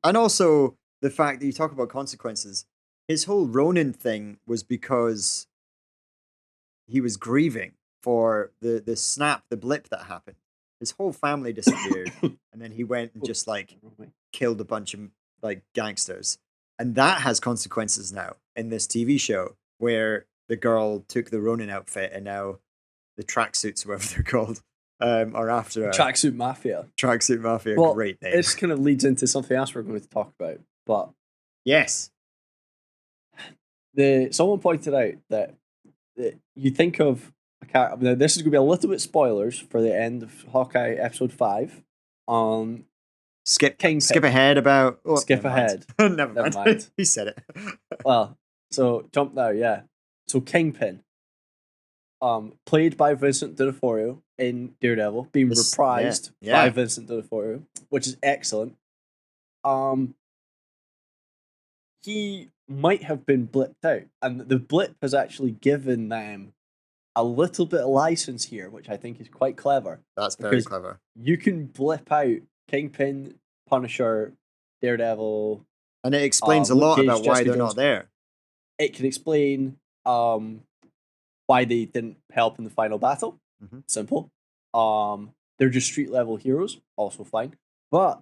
And also the fact that you talk about consequences. His whole Ronin thing was because he was grieving for the snap, the blip that happened. His whole family disappeared, and then he went and just killed a bunch of gangsters, and that has consequences now in this TV show where the girl took the Ronin outfit, and now the tracksuits, whatever they're called, are after her. Tracksuit Mafia. Tracksuit Mafia, well, great name. This kind of leads into something else we're going to talk about, but yes, someone pointed out that you think of a character. Now, this is going to be a little bit spoilers for the end of Hawkeye episode 5. Skip Kingpin. ahead about. Oh, skip ahead. Never mind. He said it. Well, so jump now, yeah. So Kingpin, played by Vincent D'Onofrio in Daredevil, being reprised by Vincent D'Onofrio, which is excellent. He might have been blipped out, and the blip has actually given them a little bit of license here, which I think is quite clever. That's very clever. You can blip out Kingpin, Punisher, Daredevil, and it explains a lot about why they're not there. It can explain why they didn't help in the final battle. Simple. They're just street level heroes, also fine. But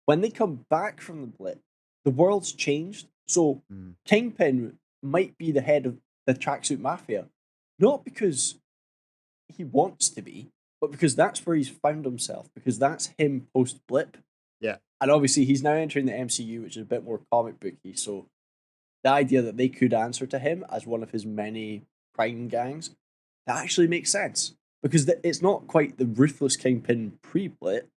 when they come back from the blip, the world's changed. So Kingpin might be the head of the Tracksuit Mafia, not because he wants to be, but because that's where he's found himself, because that's him post blip. Yeah. And obviously he's now entering the MCU, which is a bit more comic booky. So the idea that they could answer to him as one of his many crime gangs, that actually makes sense. Because it's not quite the ruthless Kingpin pre-blip,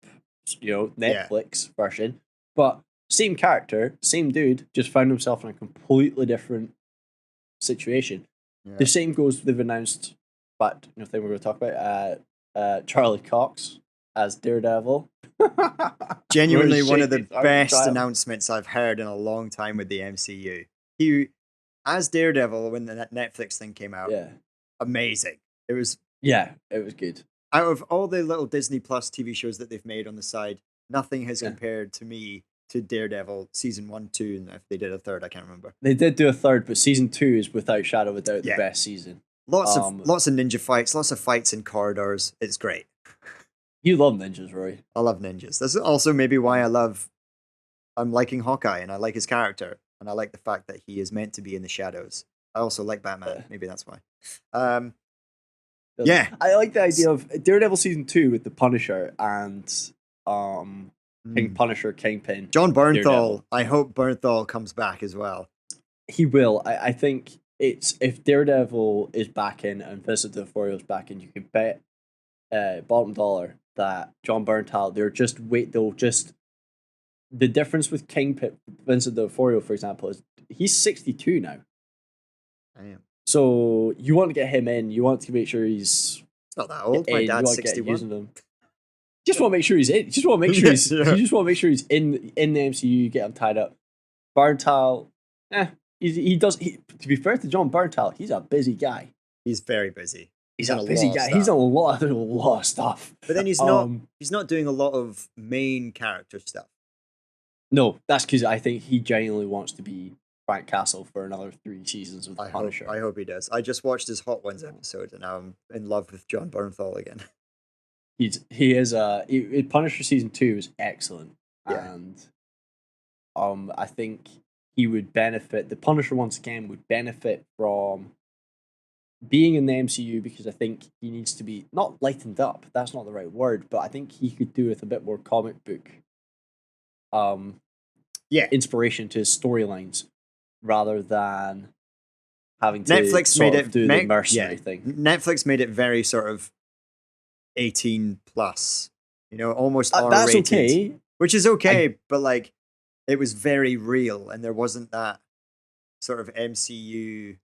Netflix version, but same character, same dude, just found himself in a completely different situation. Yeah. The same goes, they've announced, but thing we're going to talk about, Charlie Cox as Daredevil. Genuinely one of the best announcements I've heard in a long time with the MCU. He, as Daredevil, when the Netflix thing came out, amazing. It was good. Out of all the little Disney Plus TV shows that they've made on the side, nothing has compared to me to Daredevil season 1, 2, and if they did a third, I can't remember. They did do a third, but season 2 is without shadow of a doubt the best season. Lots of ninja fights, lots of fights in corridors. It's great. You love ninjas, Roy. I love ninjas. That's also maybe why I'm liking Hawkeye, and I like his character, and I like the fact that he is meant to be in the shadows. I also like Batman. Maybe that's why. I like the idea of Daredevil season 2 with the Punisher and Punisher, Kingpin. John Bernthal. Daredevil. I hope Bernthal comes back as well. He will. I think if Daredevil is back in and Vincent D'Onofrio is back in, you can bet bottom dollar that John Bernthal, they'll just the difference with Kingpin, Vincent D'Onofrio, for example, is he's 62 now. I am. So you want to get him in. You want to make sure he's not that old. My dad's 61. Using them. Just want to make sure he's in. Just want to make sure he's. Yeah. You just want to make sure he's in the MCU. Get him tied up. Bernthal, he does. To be fair to John Bernthal, he's a busy guy. He's very busy. He's a busy guy. He's done a lot of stuff. But then he's not. He's not doing a lot of main character stuff. No, that's because I think he genuinely wants to be Frank Castle for another 3 seasons of The Punisher. I hope he does. I just watched his Hot Ones episode, and now I'm in love with John Bernthal again. He is Punisher season 2 is excellent, and I think he would benefit. The Punisher once again would benefit from being in the MCU because I think he needs to be not lightened up. That's not the right word, but I think he could do with a bit more comic book, inspiration to his storylines rather than having to Netflix sort made of it do the mercenary thing. Netflix made it very sort of 18 plus, almost R-rated. That's okay. Which is okay, but like it was very real and there wasn't that sort of MCU.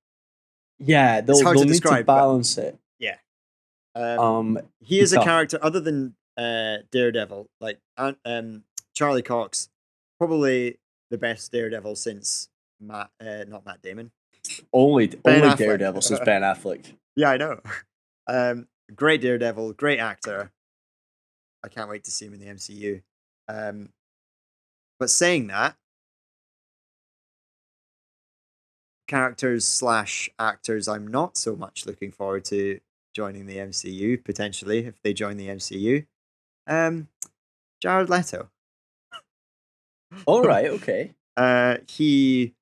Yeah, they'll need to balance it. Yeah. He is a character other than Daredevil, like Charlie Cox, probably the best Daredevil since not Matt Damon. Only Daredevil since Ben Affleck. Yeah, I know. Great Daredevil, great actor. I can't wait to see him in the MCU. But saying that, characters/actors I'm not so much looking forward to joining the MCU, potentially, if they join the MCU. Jared Leto. All right, okay. He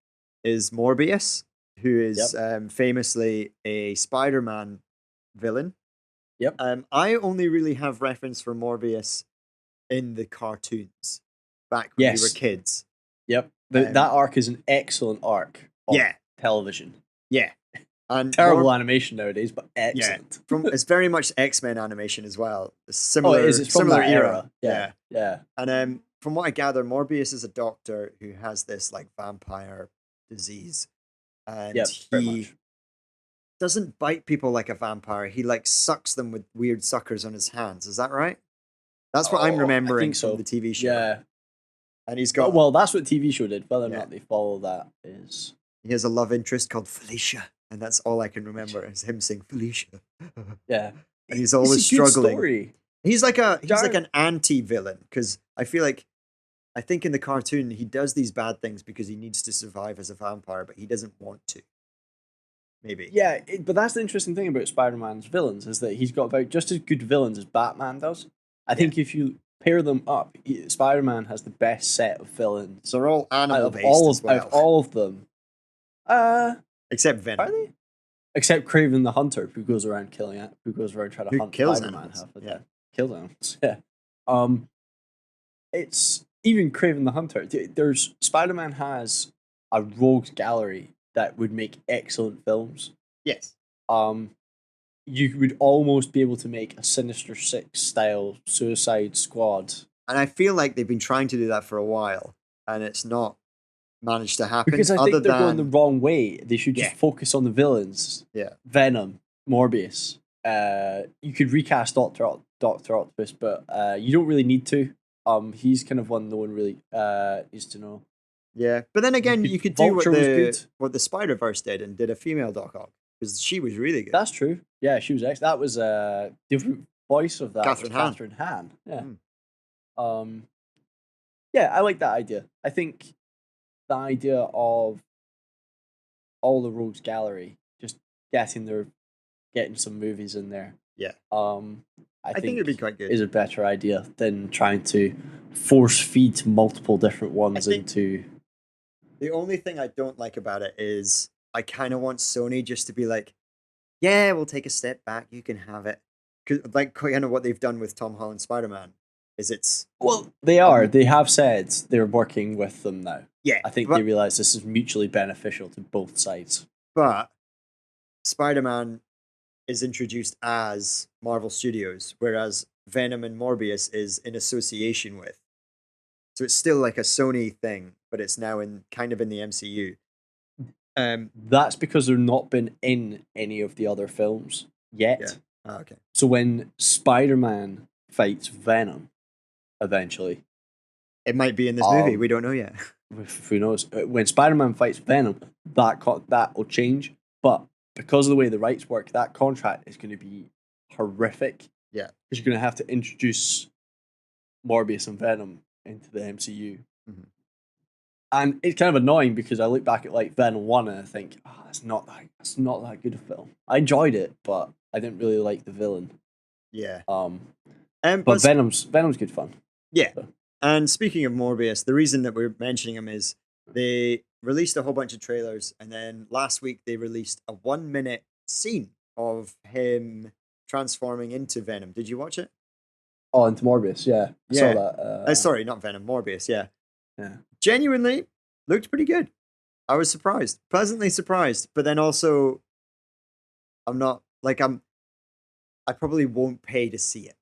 is Morbius, who is famously a Spider-Man villain. Yep. I only really have reference for Morbius in the cartoons back when we were kids. Yep. That arc is an excellent arc of television. Yeah. And terrible animation nowadays, but excellent. Yeah. It's very much X-Men animation as well. Similar, it is. It's from that era. Yeah. And from what I gather, Morbius is a doctor who has this like vampire disease. And he doesn't bite people like a vampire. He like sucks them with weird suckers on his hands. Is that right? That's what I'm remembering from the TV show. Yeah. And he's got... Well, that's what TV show did. Whether or not they follow that is... He has a love interest called Felicia. And that's all I can remember is him saying Felicia. Yeah. And he's always struggling. Story. He's like an anti-villain because I think in the cartoon he does these bad things because he needs to survive as a vampire, but he doesn't want to. Maybe. Yeah, but that's the interesting thing about Spider-Man's villains is that he's got about just as good villains as Batman does. I think if you pair them up, Spider-Man has the best set of villains. So they're all animal-based out of all of them. Except Venom. Are they? Except Kraven the Hunter, who goes around trying to hunt Spider-Man. Kills animals. Yeah. It's even Kraven the Hunter. Spider-Man has a rogues gallery that would make excellent films. Yes. You would almost be able to make a Sinister Six style Suicide Squad. And I feel like they've been trying to do that for a while, and it's not managed to happen. Because I think they're going the wrong way. They should just focus on the villains. Yeah. Venom, Morbius. You could recast Doctor Octopus, but you don't really need to. He's kind of one no one really needs to know. Yeah, but then again, you could do what the Spider-Verse did and did a female Doc Ock because she was really good. That's true. Yeah, she was excellent. That was the voice of that. Catherine Hahn. Yeah. Yeah, I like that idea. I think the idea of all the rogues gallery just getting some movies in there. Yeah. I think it'd be quite good. Is a better idea than trying to force feed multiple different ones into. The only thing I don't like about it is I kind of want Sony just to be like, yeah, we'll take a step back. You can have it. Like kind of what they've done with Tom Holland's Spider-Man. They are. They have said they're working with them now. Yeah. I think they realise this is mutually beneficial to both sides. But Spider-Man is introduced as Marvel Studios, whereas Venom and Morbius is in association with. So it's still like a Sony thing, but it's now in kind of in the MCU. That's because they've not been in any of the other films yet. Yeah. Oh, okay. So when Spider-Man fights Venom, eventually, It might be in this movie. We don't know yet. Who knows? When Spider-Man fights Venom, that will change. But because of the way the rights work, that contract is going to be horrific. Yeah. Because you're going to have to introduce Morbius and Venom into the MCU. Mm-hmm. And it's kind of annoying because I look back at like Venom 1 and I think, that's not that good a film. I enjoyed it, but I didn't really like the villain. Yeah. But Venom's good fun. Yeah. So. And speaking of Morbius, the reason that we're mentioning him is they released a whole bunch of trailers, and then last week they released a 1-minute scene of him transforming into Venom. Did you watch it? Oh, into Morbius, yeah. I saw that. Sorry, not Venom, Morbius, yeah. Yeah. Genuinely looked pretty good. I was surprised, pleasantly surprised, but then also I probably won't pay to see it.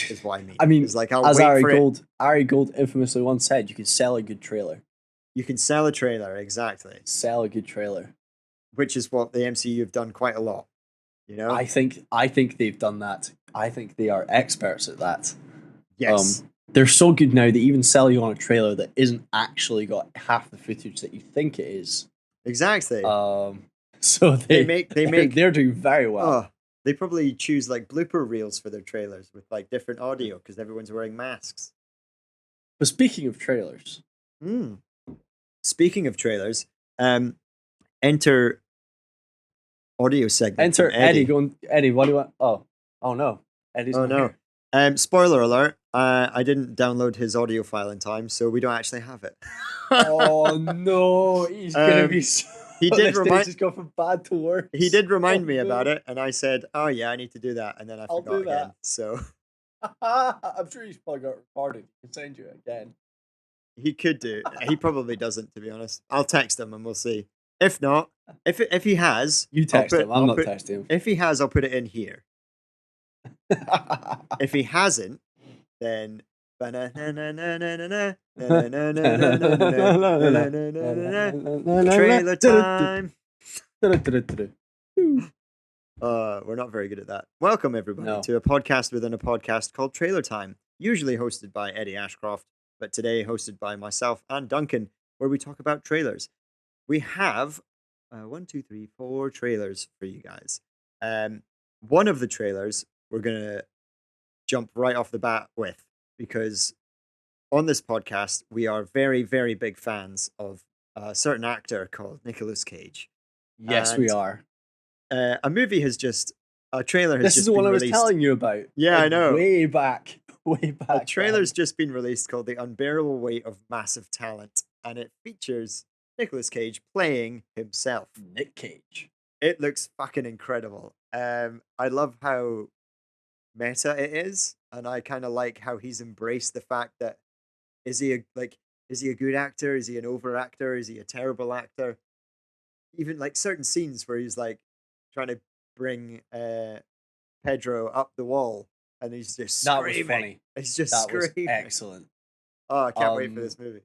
Is what I mean. I mean, it's like, I'll as wait Ari for Gold, Ari Gold infamously once said, you can sell a good trailer. You can sell a trailer, exactly. Sell a good trailer. Which is what the MCU have done quite a lot. You know? I think they've done that. I think they are experts at that. Yes. They're so good now, they even sell you on a trailer that isn't actually got half the footage that you think it is. Exactly. So they're doing very well. Oh, they probably choose like blooper reels for their trailers with like different audio because everyone's wearing masks. But speaking of trailers. Speaking of trailers, enter audio segment. Enter Eddie. Eddie, what do you want? Oh no. Eddie's not here. Spoiler alert, I didn't download his audio file in time, so we don't actually have it. Oh no, he's gonna be so... He did remind. Just go from bad to worse. He did remind me about it, and I said, "Oh yeah, I need to do that," and then I forgot again. So I'm sure he's probably got it recorded. He can send you it again. He could do. He probably doesn't, to be honest. I'll text him and we'll see. If not, if he has, you text him. I'm not texting him. If he has, I'll put it in here. If he hasn't, then trailer time. We're not very good at that. Welcome everybody to a podcast within a podcast called Trailer Time, usually hosted by Eddie Ashcroft, but today hosted by myself and Duncan, where we talk about trailers. We have 4 trailers for you guys. One of the trailers we're gonna jump right off the bat with, because on this podcast we are very, very big fans of a certain actor called Nicolas Cage. Yes, we are. A trailer has this is the one I was telling you about. Yeah, I know. Way back. A trailer's just been released called The Unbearable Weight of Massive Talent, and it features Nicolas Cage playing himself. Nick Cage. It looks fucking incredible. I love how meta it is, and I kind of like how he's embraced the fact that is he a good actor? Is he an over actor? Is he a terrible actor? Even like certain scenes where he's like trying to bring Pedro up the wall, and he's just screaming. That was funny. He's just that screaming. Was excellent. Oh, I can't wait for this movie.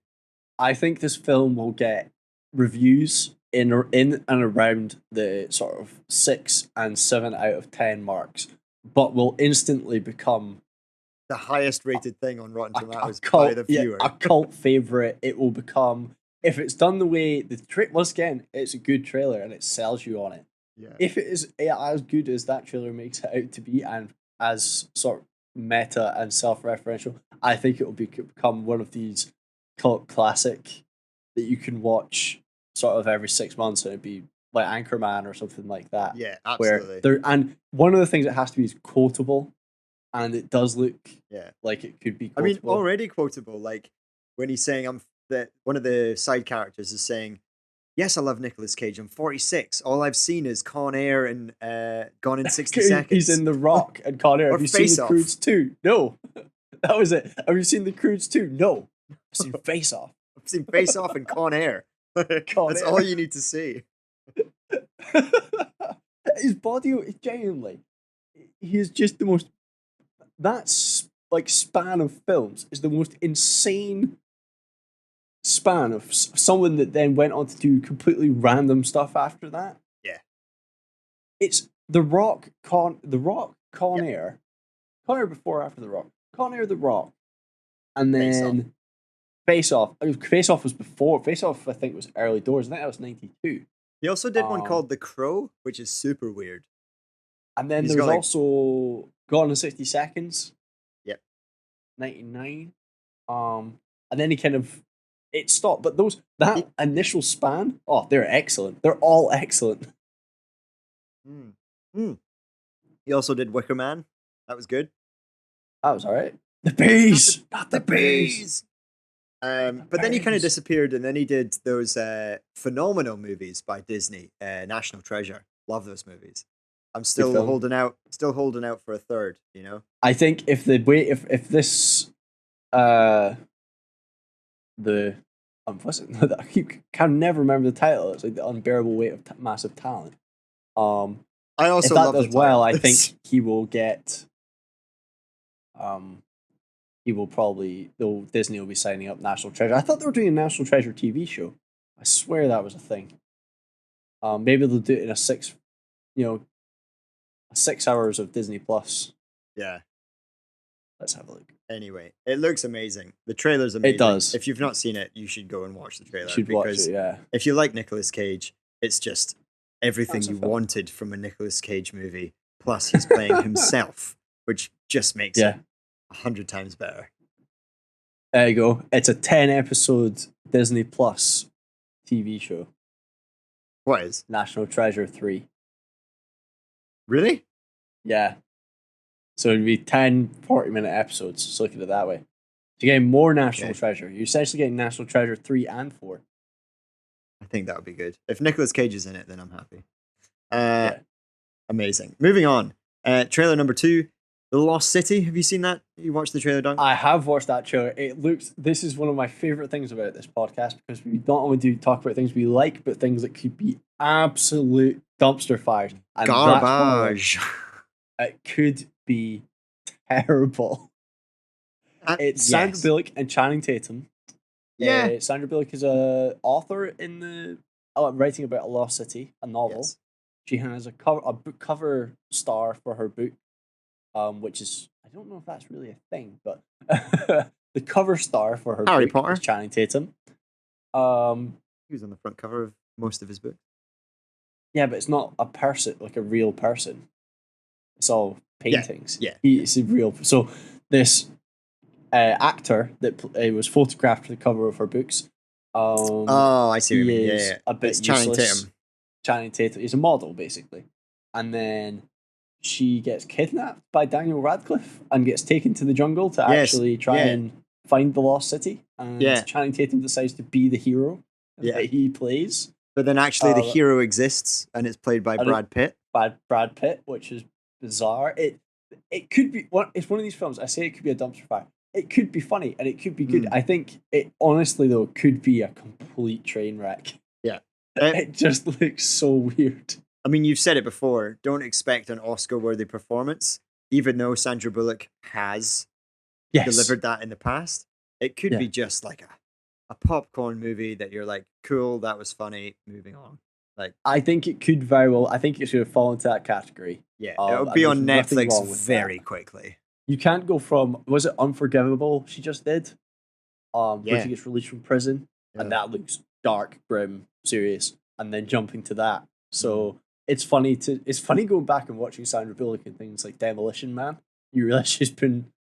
I think this film will get reviews in and around the sort of 6 and 7 out of 10 marks, but will instantly become the highest rated thing on Rotten Tomatoes by the viewer. A cult favorite. It will become, if it's done the way once again, it's a good trailer and it sells you on it. Yeah. If it is as good as that trailer makes it out to be, and as sort of meta and self-referential, I think it will become one of these cult classic that you can watch sort of every 6 months, and it'd be like Anchorman or something like that. Yeah, absolutely. And one of the things it has to be is quotable, and it does look like it could be quotable. I mean, already quotable. Like when he's saying, one of the side characters is saying, "Yes, I love Nicolas Cage. I'm 46. All I've seen is Con Air and Gone in 60 Seconds." He's in The Rock and Con Air. Have you seen The Croods 2? No. That was it. Have you seen The Croods 2? No. I've seen Face Off. I've seen Face Off and Con Air. That's all you need to see. his body is genuinely. He is just the most. That's like span of films is the most insane span of someone that then went on to do completely random stuff after that. Yeah. It's The Rock, Con Air. Con Air before or after The Rock? Con Air, The Rock. And then Face Off. Face Off was before. Face Off, I think, was early doors. I think that was 92. He also did one called The Crow, which is super weird. And then there was also Gone in 60 Seconds. Yep. 99. And then he kind of it stopped. But that initial span, they're excellent. They're all excellent. He also did Wicker Man. That was good. That was alright. The Bees! Not the Bees! But then he kind of disappeared, and then he did those phenomenal movies by Disney, National Treasure. Love those movies. I'm still holding out for a third. You know, I think if this I can never remember the title. It's like The Unbearable Weight of Massive Talent. I also if that love does well, I think he will get. He will probably, though Disney will be signing up National Treasure. I thought they were doing a National Treasure TV show. I swear that was a thing. Maybe they'll do it in a 6 hours of Disney Plus. Yeah. Let's have a look. Anyway, it looks amazing. The trailer's amazing. It does. If you've not seen it, you should go and watch the trailer. You should watch it, yeah. If you like Nicolas Cage, it's just everything you wanted from a Nicolas Cage movie. Plus, he's playing himself, which just makes it 100 times better. There you go. It's a 10-episode Disney Plus TV show. What is? National Treasure 3. Really? Yeah. So it'd be 10 40-minute episodes. So look at it that way. You're getting more National Treasure. You're essentially getting National Treasure 3 and 4. I think that would be good. If Nicolas Cage is in it, then I'm happy. Amazing. Moving on. Trailer number 2. The Lost City. Have you seen that? You watched the trailer, Duncan? I have watched that trailer. This is one of my favorite things about this podcast because we don't only talk about things we like, but things that could be absolute dumpster fires. And garbage. It could be terrible. It's Sandra Bullock and Channing Tatum. Yeah. Sandra Bullock is a author in the writing about a lost city, a novel. Yes. She has a book cover star for her book. Which is, I don't know if that's really a thing, but the cover star for her Harry book Potter is Channing Tatum. He was on the front cover of most of his books. Yeah, but it's not a person, like a real person. It's all paintings. Yeah. It's a real. So this actor that was photographed for the cover of her books. I see what you mean. Yeah. A bit it's Channing Tatum. Channing Tatum. He's a model, basically. And then she gets kidnapped by Daniel Radcliffe and gets taken to the jungle to actually try and find the lost city. And Channing Tatum decides to be the hero that he plays. But then actually the hero exists and it's played by Brad Pitt. Brad Pitt, which is bizarre. It could be it's one of these films. I say it could be a dumpster fire. It could be funny and it could be good. I think it honestly though could be a complete train wreck. Yeah. It just looks so weird. I mean, you've said it before. Don't expect an Oscar-worthy performance, even though Sandra Bullock has delivered that in the past. It could be just like a popcorn movie that you're like, cool, that was funny, moving on. Like, I think it could very well. I think it should fall into that category. Yeah, it'll be on Netflix very quickly. You can't go from, was it Unforgivable she just did? Where she gets released from prison, and that looks dark, grim, serious, and then jumping to that. So it's funny going back and watching Sandra Bullock in things like Demolition Man. You realize she's been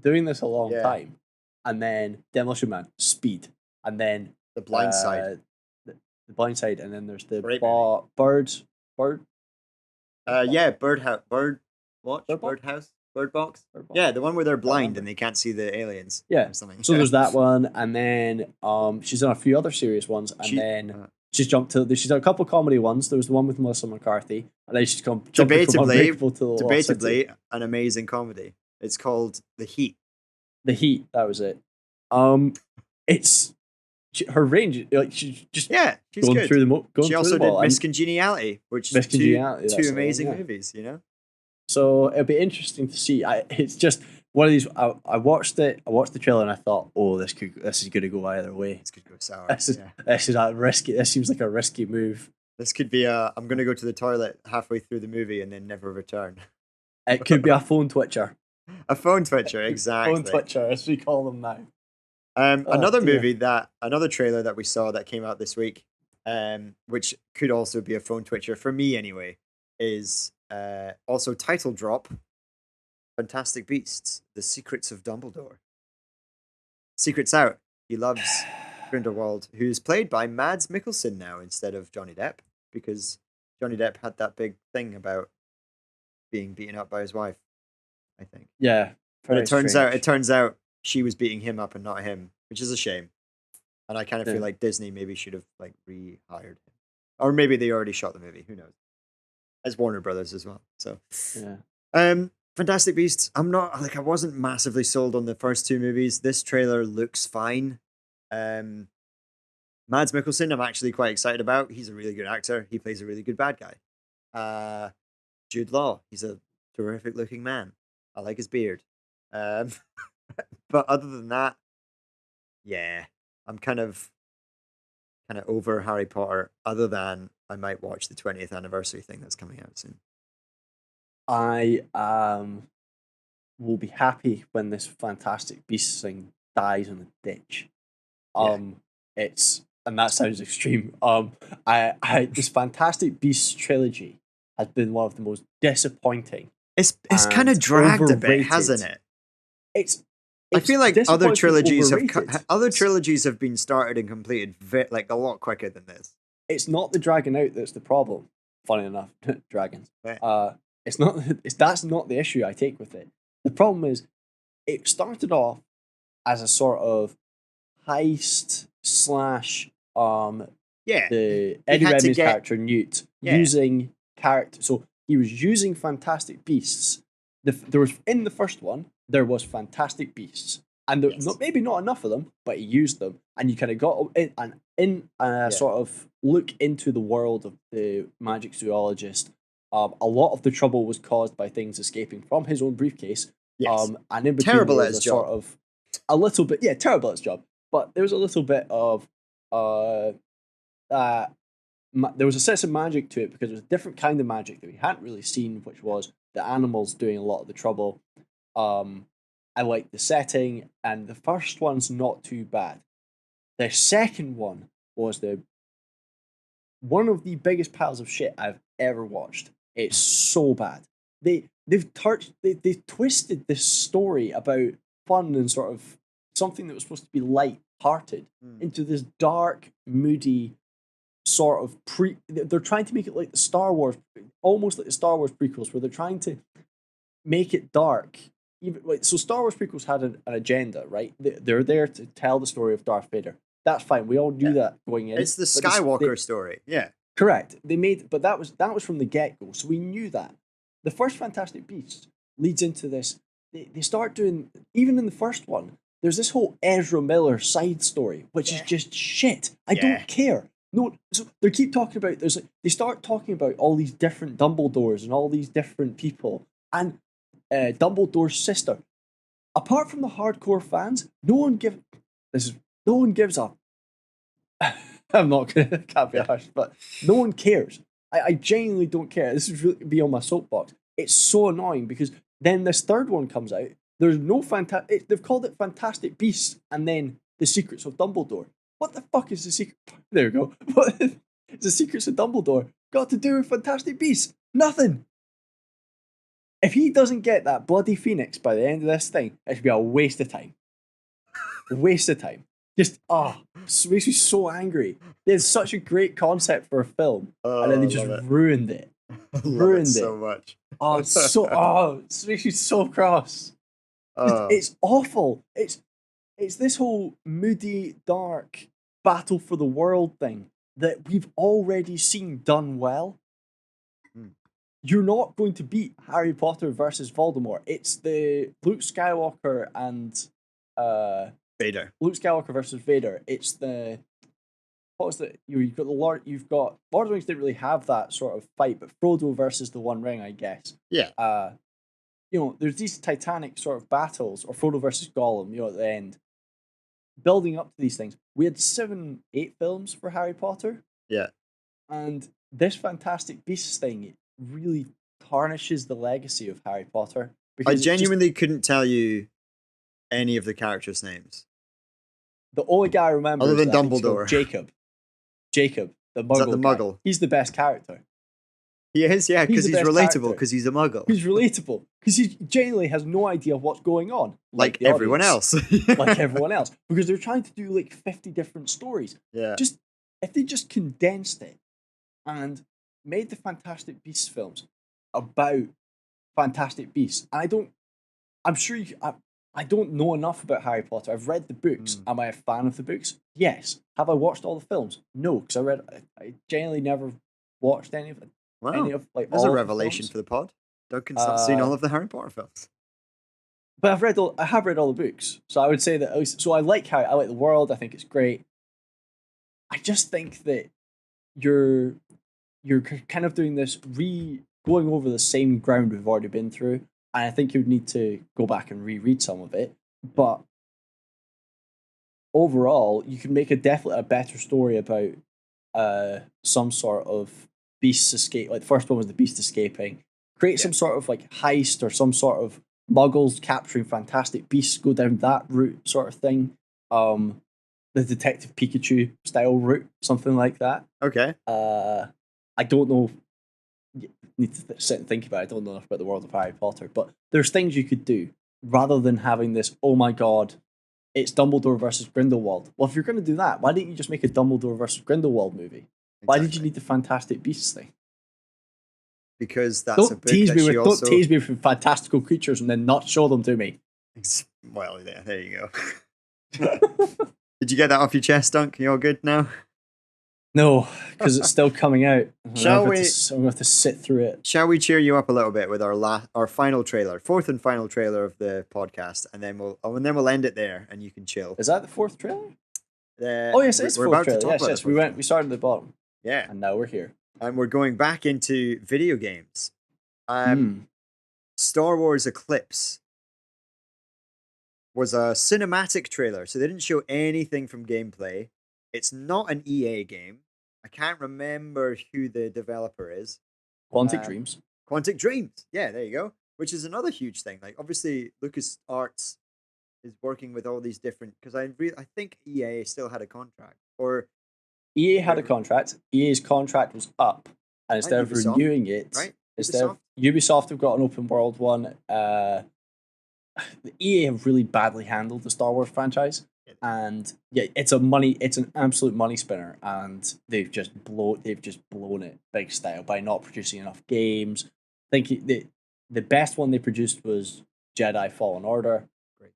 doing this a long time, and then Demolition Man, Speed, and then The Blind Side, the Blind Side, and then there's the Bird Box. Yeah, the one where they're blind and they can't see the aliens. Yeah, or something. So there's that one, and then she's done a few other serious ones, and then. She's jumped to. She's done a couple of comedy ones. There was the one with Melissa McCarthy, and then she's jumped from Unbreakable to debatably an amazing comedy. It's called The Heat. The Heat. That was it. It's her range, like she's just she's going good. through the going She through also the did wall. Miss Congeniality, which Miss Congeniality, two that's the one, amazing yeah. movies. You know. So it'll be interesting to see. It's just one of these. I watched it. I watched the trailer and I thought, oh, this is going to go either way. This could go sour. This is a risky. This seems like a risky move. This could be I'm going to go to the toilet halfway through the movie and then never return. It could be a phone twitcher. A phone twitcher, exactly. Phone twitcher, as we call them now. Another trailer that we saw that came out this week, which could also be a phone twitcher for me anyway, is also title drop. Fantastic Beasts: The Secrets of Dumbledore. Secrets out. He loves Grindelwald, who's played by Mads Mikkelsen now instead of Johnny Depp, because Johnny Depp had that big thing about being beaten up by his wife, I think. Yeah, but it turns out she was beating him up and not him, which is a shame. And I kind of feel like Disney maybe should have like rehired him, or maybe they already shot the movie. Who knows? As Warner Brothers as well. So Fantastic Beasts. I wasn't massively sold on the first two movies. This trailer looks fine. Mads Mikkelsen, I'm actually quite excited about. He's a really good actor. He plays a really good bad guy. Jude Law, he's a terrific looking man. I like his beard. But other than that, I'm kind of over Harry Potter, other than I might watch the 20th anniversary thing that's coming out soon. I will be happy when this Fantastic Beasts thing dies in a ditch. And that sounds extreme. This Fantastic Beasts trilogy has been one of the most disappointing. It's kind of dragged a bit, hasn't it? I feel like other trilogies have been started and completed like a lot quicker than this. It's not the dragging out that's the problem. Funny enough, dragons. Right. That's not the issue I take with it. The problem is, it started off as a sort of heist / the Eddie Redmayne's character Newt using character. So he was using Fantastic Beasts. There was in the first one there was Fantastic Beasts, and maybe not enough of them, but he used them, and you kind of got in sort of look into the world of the magic zoologist. A lot of the trouble was caused by things escaping from his own briefcase. Yes. And in between terrible at his job. Sort of a little bit, terrible at his job. But there was a little bit of there was a sense of magic to it, because it was a different kind of magic that we hadn't really seen, which was the animals doing a lot of the trouble. I like the setting, and the first one's not too bad. The second one was one of the biggest piles of shit I've ever watched. It's so bad. They've twisted this story about fun and sort of something that was supposed to be light-hearted into this dark, moody sort of They're trying to make it like the Star Wars, almost like the Star Wars prequels, where they're trying to make it dark. So Star Wars prequels had an agenda, right? They're there to tell the story of Darth Vader. That's fine. We all knew that going in. It's the Skywalker story. Yeah. Correct. But that was from the get-go, so we knew that. The first Fantastic Beasts leads into this. They start doing, even in the first one, there's this whole Ezra Miller side story, which is just shit. I don't care. No, so they keep talking about, they start talking about all these different Dumbledores and all these different people, and Dumbledore's sister. Apart from the hardcore fans, no one gives up. I'm not gonna can't be harsh, but no one cares. I genuinely don't care. This is really be on my soapbox. It's so annoying, because then this third one comes out. There's no they've called it Fantastic Beasts and then The Secrets of Dumbledore. What the fuck is the secret? There we go. What is the Secrets of Dumbledore got to do with Fantastic Beasts? Nothing. If he doesn't get that bloody phoenix by the end of this thing, it should be a waste of time. Waste of time. Just, it makes me so angry. There's such a great concept for a film, and then they just ruined it. Ruined it so much. It makes me so cross. It's awful. It's this whole moody, dark battle for the world thing that we've already seen done well. You're not going to beat Harry Potter versus Voldemort. It's the Luke Skywalker and Vader. Luke Skywalker versus Vader. It's the what was the you've got the Lord of the Rings didn't really have that sort of fight, but Frodo versus the One Ring, I guess. Yeah. There's these titanic sort of battles, or Frodo versus Gollum, at the end. Building up to these things. We had 7, 8 films for Harry Potter. Yeah. And this Fantastic Beasts thing really tarnishes the legacy of Harry Potter. I genuinely couldn't tell you any of the characters' names. The only guy I remember other than is Dumbledore. Jacob, the Muggle. Is that the Muggle? He's the best character. He is, yeah, because he's relatable, character. because he's a Muggle. He's relatable, because he genuinely has no idea what's going on. Like everyone else. Like everyone else. Because they're trying to do like 50 different stories. Yeah. If they just condensed it and made the Fantastic Beasts films about Fantastic Beasts. And I don't know enough about Harry Potter. I've read the books. Am I a fan of the books? Yes. Have I watched all the films? No, because I genuinely never watched any of it. Wow. There's a revelation for the pod. Duncan's not seen all of the Harry Potter films. But I have read all the books. So I would say that I like the world. I think it's great. I just think that you're kind of doing this going over the same ground we've already been through. And I think you'd need to go back and reread some of it. But overall, you can make definitely a better story about some sort of beasts escape. Like the first one was the beast escaping. Create some sort of like heist or some sort of muggles capturing fantastic beasts. Go down that route sort of thing. The Detective Pikachu style route, something like that. Okay. I don't know. Need to sit and think about it. I don't know enough about the world of Harry Potter, but there's things you could do rather than having this, oh my god, it's Dumbledore versus Grindelwald. Well, if you're going to do that, why didn't you just make a Dumbledore versus Grindelwald movie? Exactly. Why did you need the Fantastic Beasts thing? Because that's a book Don't tease me with fantastical creatures and then not show them to me. Well, there you go. Did you get that off your chest, Dunk? You all good now? No, because it's still coming out. I'm going to have to sit through it. Shall we cheer you up a little bit with our final trailer, fourth and final trailer of the podcast, and then we'll end it there, and you can chill. Is that the fourth trailer? Yes, it's the fourth trailer. Yes. We started at the bottom. Yeah, and now we're here, and we're going back into video games. Star Wars Eclipse was a cinematic trailer, so they didn't show anything from gameplay. It's not an EA game. I can't remember who the developer is. Quantic Dreams. Quantic Dreams. Yeah, there you go. Which is another huge thing. Like, obviously, LucasArts is working with all these different... Because I think EA still had a contract. Or EA had a contract. EA's contract was up. And instead of renewing it... Right? Ubisoft have got an open world one. The EA have really badly handled the Star Wars franchise. And yeah, it's an absolute money spinner, and they've just blown it big style by not producing enough games. I think the best one they produced was Jedi Fallen Order. Great.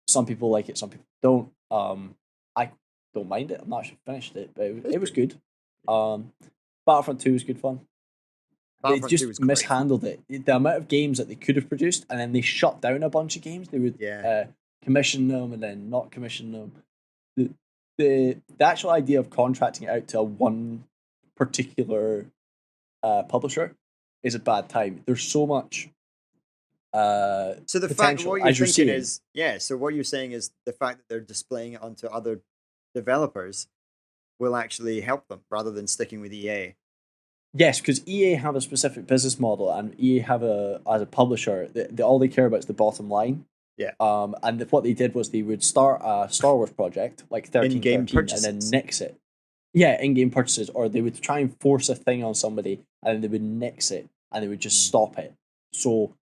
Some people like it, some people don't. I don't mind it. I'm not sure I finished it, but it was good. Battlefront 2 was good fun. They just mishandled it. The amount of games that they could have produced, and then they shut down a bunch of games. They would commission them and then not commission them. The actual idea of contracting it out to one particular publisher is a bad time. There's so much. So the fact what you're thinking is So what you're saying is the fact that they're displaying it onto other developers will actually help them rather than sticking with EA. Yes, because EA have a specific business model, and EA have as a publisher, all they care about is the bottom line. Yeah. And what they did was they would start a Star Wars project, like 1313, and then nix it. Yeah, in-game purchases, or they would try and force a thing on somebody, and then they would nix it, and they would just stop it. So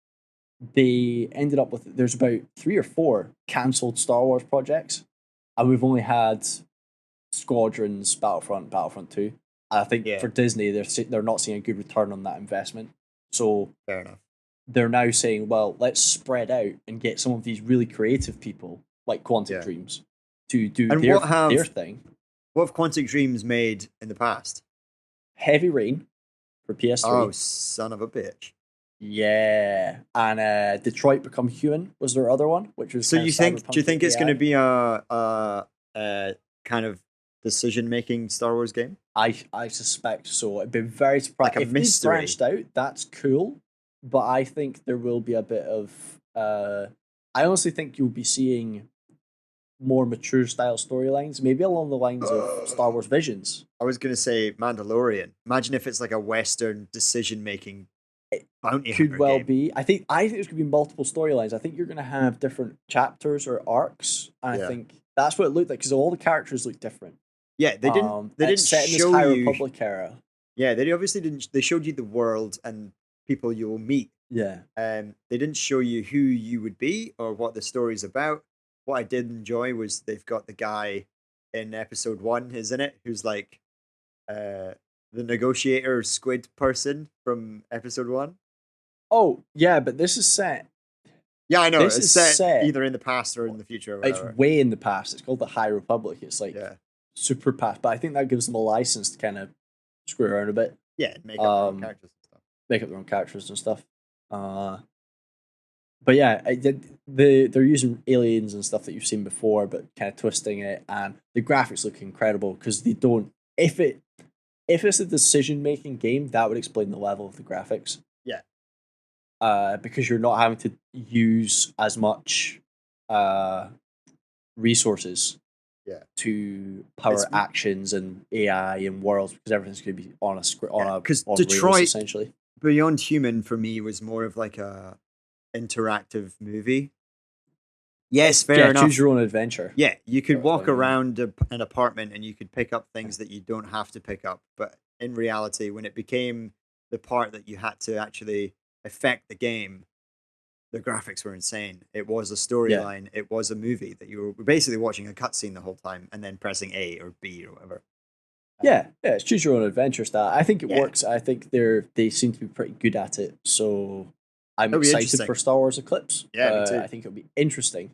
they ended up with, there's about 3 or 4 cancelled Star Wars projects, and we've only had Squadrons, Battlefront 2. And I think for Disney, they're not seeing a good return on that investment. So fair enough. They're now saying, well, let's spread out and get some of these really creative people, like Quantic Dreams, to do their thing. What have Quantic Dreams made in the past? Heavy Rain for PS3. Oh, son of a bitch. Yeah, and Detroit Become Human was their other one, which was So kind you of think? Do you cyberpunk think it's going to AI. be a kind of decision-making Star Wars game, I suspect so. I'd be very surprised like a if they mystery? branched out. That's cool, but I think there will be a bit of. I honestly think you'll be seeing more mature style storylines, maybe along the lines of Star Wars Visions. I was going to say Mandalorian. Imagine if it's like a Western decision-making It bounty could hunter well game. be. I think there's going to be multiple storylines. I think you're going to have different chapters or arcs, and I Yeah, think that's what it looked like because all the characters look different. yeah. They didn't. They And it's didn't set in this show High you. Republic era. Yeah, they obviously didn't. They showed you the world and people you will meet. Yeah, They didn't show you who you would be or what the story's about. What I did enjoy was they've got the guy in episode 1, isn't it? Who's like uh, the negotiator squid person from episode 1. oh yeah, but this is set. Yeah, I know. This It's is set set. either in the past or in the future or It's whatever. way in the past. It's called the High Republic. It's like Yeah. super past, but I think that gives them a license to kind of screw around a bit, Yeah, make up their own um, characters and stuff. make up their own characters and stuff. Uh, but yeah, they're using aliens and stuff that you've seen before, but kind of twisting it, and the graphics look incredible because they don't. If it's a decision making game, that would explain the level of the graphics. Yeah. Because you're not having to use as much resources Yeah. to power It's- actions and AI and worlds because everything's going to be on a script on a 'cause on Detroit- rails, essentially. Beyond Human for me was more of like a interactive movie. Yes, fair enough. Choose your own adventure. Yeah, you could sort of walk thing, yeah. around an apartment and you could pick up things that you don't have to pick up. But in reality, when it became the part that you had to actually affect the game, the graphics were insane. It was a storyline. It was a movie that you were basically watching a cutscene the whole time and then pressing A or B or whatever. Yeah, it's choose your own adventure style. I think it Yeah. works. I think they seem to be pretty good at it. So I'm It'll be excited interesting. for Star Wars Eclipse. Yeah, me too. I think it'll be interesting.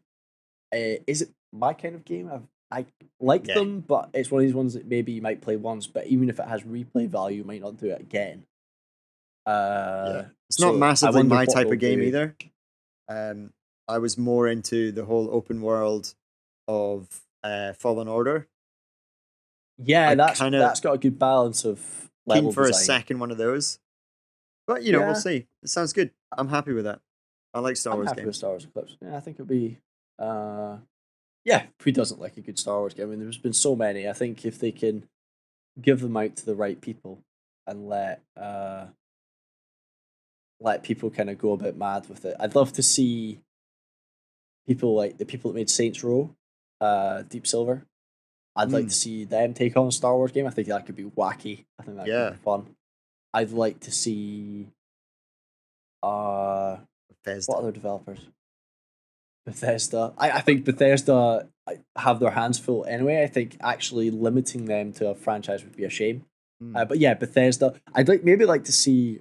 Is it my kind of game? I like Yeah. them, but it's one of these ones that maybe you might play once, but even if it has replay value, you might not do it again. It's so not I massively wonder my what type they'll of game do. either. I was more into the whole open world of Fallen Order. Yeah, I that's kinda got a good balance of Keen level for a design. second one of those. But, we'll Yeah. see. It sounds good. I'm happy with that. I like Star I'm Wars happy with games. Star Wars Eclipse. Yeah, I think it'll be. Yeah, who doesn't like a good Star Wars game? I mean, there's been so many. I think if they can give them out to the right people and let people kind of go a bit mad with it, I'd love to see people like the people that made Saints Row, Deep Silver. I'd like to see them take on a Star Wars game. I think that could be wacky. I think that could be fun. I'd like to see. Bethesda. What other developers? Bethesda. I think Bethesda have their hands full anyway. I think actually limiting them to a franchise would be a shame. But yeah, Bethesda. I'd like to see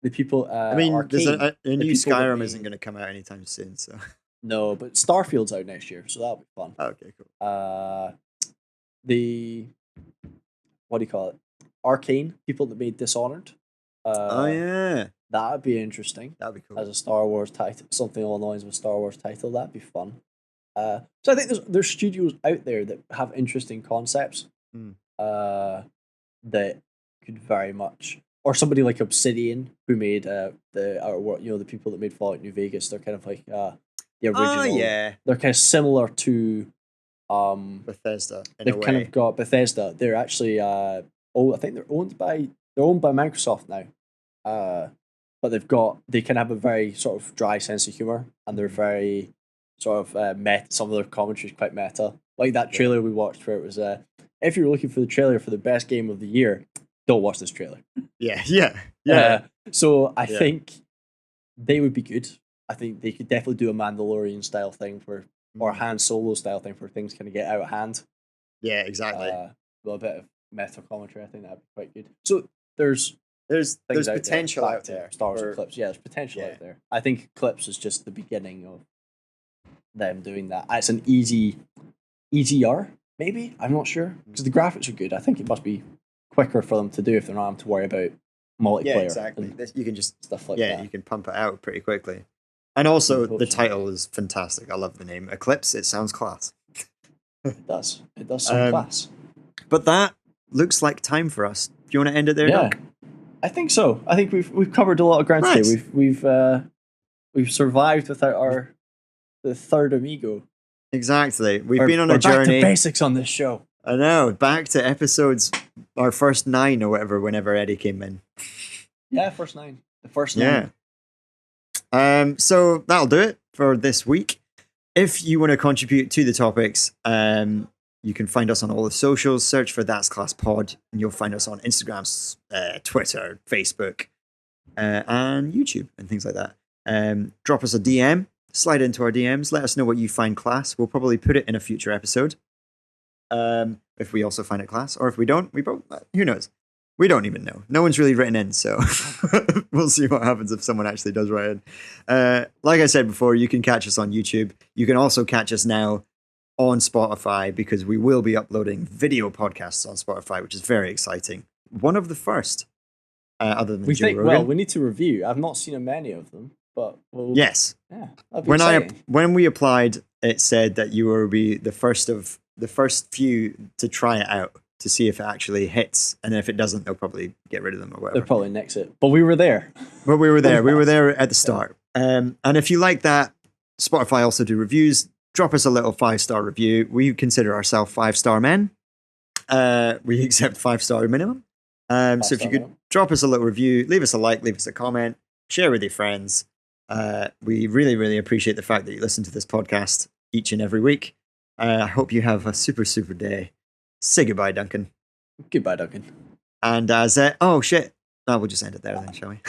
the people. I mean, there's Arcane, a the new people that Skyrim made- isn't going to come out anytime soon, so. No, but Starfield's out next year, so that'll be fun. Okay, cool. The what do you call it? Arcane people that made Dishonored. Oh yeah, That'd be interesting. that'd be cool. As a Star Wars title, something along the lines of a Star Wars title, that'd be fun. So I think there's studios out there that have interesting concepts that could very much, or somebody like Obsidian who made the people that made Fallout New Vegas. They're kind of like the original. Oh yeah, They're kind of similar to Bethesda in they've a way. kind of got Bethesda. They're actually I think they're owned by Microsoft now. But they can have a very sort of dry sense of humor, and they're very sort of meta. Some of their commentary is quite meta. Like that trailer we watched where it was if you're looking for the trailer for the best game of the year, don't watch this trailer. Yeah. So I think they would be good. I think they could definitely do a Mandalorian style thing or a Han Solo style thing for things kind of get out of hand. Yeah, exactly. With a bit of meta commentary, I think that'd be quite good. So there's potential out there. Star Wars Eclipse. Yeah, there's potential out there. I think Eclipse is just the beginning of them doing that. It's an easier, maybe. I'm not sure because the graphics are good. I think it must be quicker for them to do if they're not having to worry about multiplayer. Yeah, exactly. and You can just stuff like yeah, that. you can pump it out pretty quickly. And also, the Unfortunately. title is fantastic. I love the name Eclipse. It sounds class. It does. It does some class. But that looks like time for us. Do you want to end it there, Yeah, Doc? I think so. I think we've covered a lot of ground Nice. today. We've survived without the third amigo. Exactly. We've We're been on a back journey. to basics on this show. I know. Back to episodes, our first 9 or whatever, whenever Eddie came in. Yeah, first 9. The first 9. Yeah. So that'll do it for this week. If you want to contribute to the topics, you can find us on all the socials. Search for That's Class Pod, and you'll find us on Instagram, Twitter, Facebook, and YouTube, and things like that. Drop us a DM, slide into our DMs, let us know what you find class. We'll probably put it in a future episode. If we also find it class, or if we don't, who knows? We don't even know. No one's really written in, so we'll see what happens if someone actually does write in. Like I said before, you can catch us on YouTube. You can also catch us now on Spotify, because we will be uploading video podcasts on Spotify, which is very exciting. One of the first, other than Joe Rogan. Well, we need to review. I've not seen many of them, but yes. Yeah, that'd be exciting. When we applied, it said that you will be the first few to try it out, to see if it actually hits, and if it doesn't, they'll probably get rid of them or whatever. They'll probably nix it. But we were there. But we were there. We were there at the start. And if you like that, Spotify also do reviews. Drop us a little 5-star review. We consider ourselves 5-star men. We accept 5-star minimum. So if you could drop us a little review, leave us a like, leave us a comment, share with your friends. We really, really appreciate the fact that you listen to this podcast each and every week. I hope you have a super, super day. Say goodbye, Duncan. Goodbye, Duncan. And as oh shit, no, we'll just end it there then, shall we?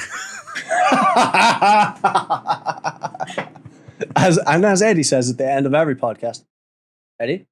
as Eddie says at the end of every podcast, Eddie.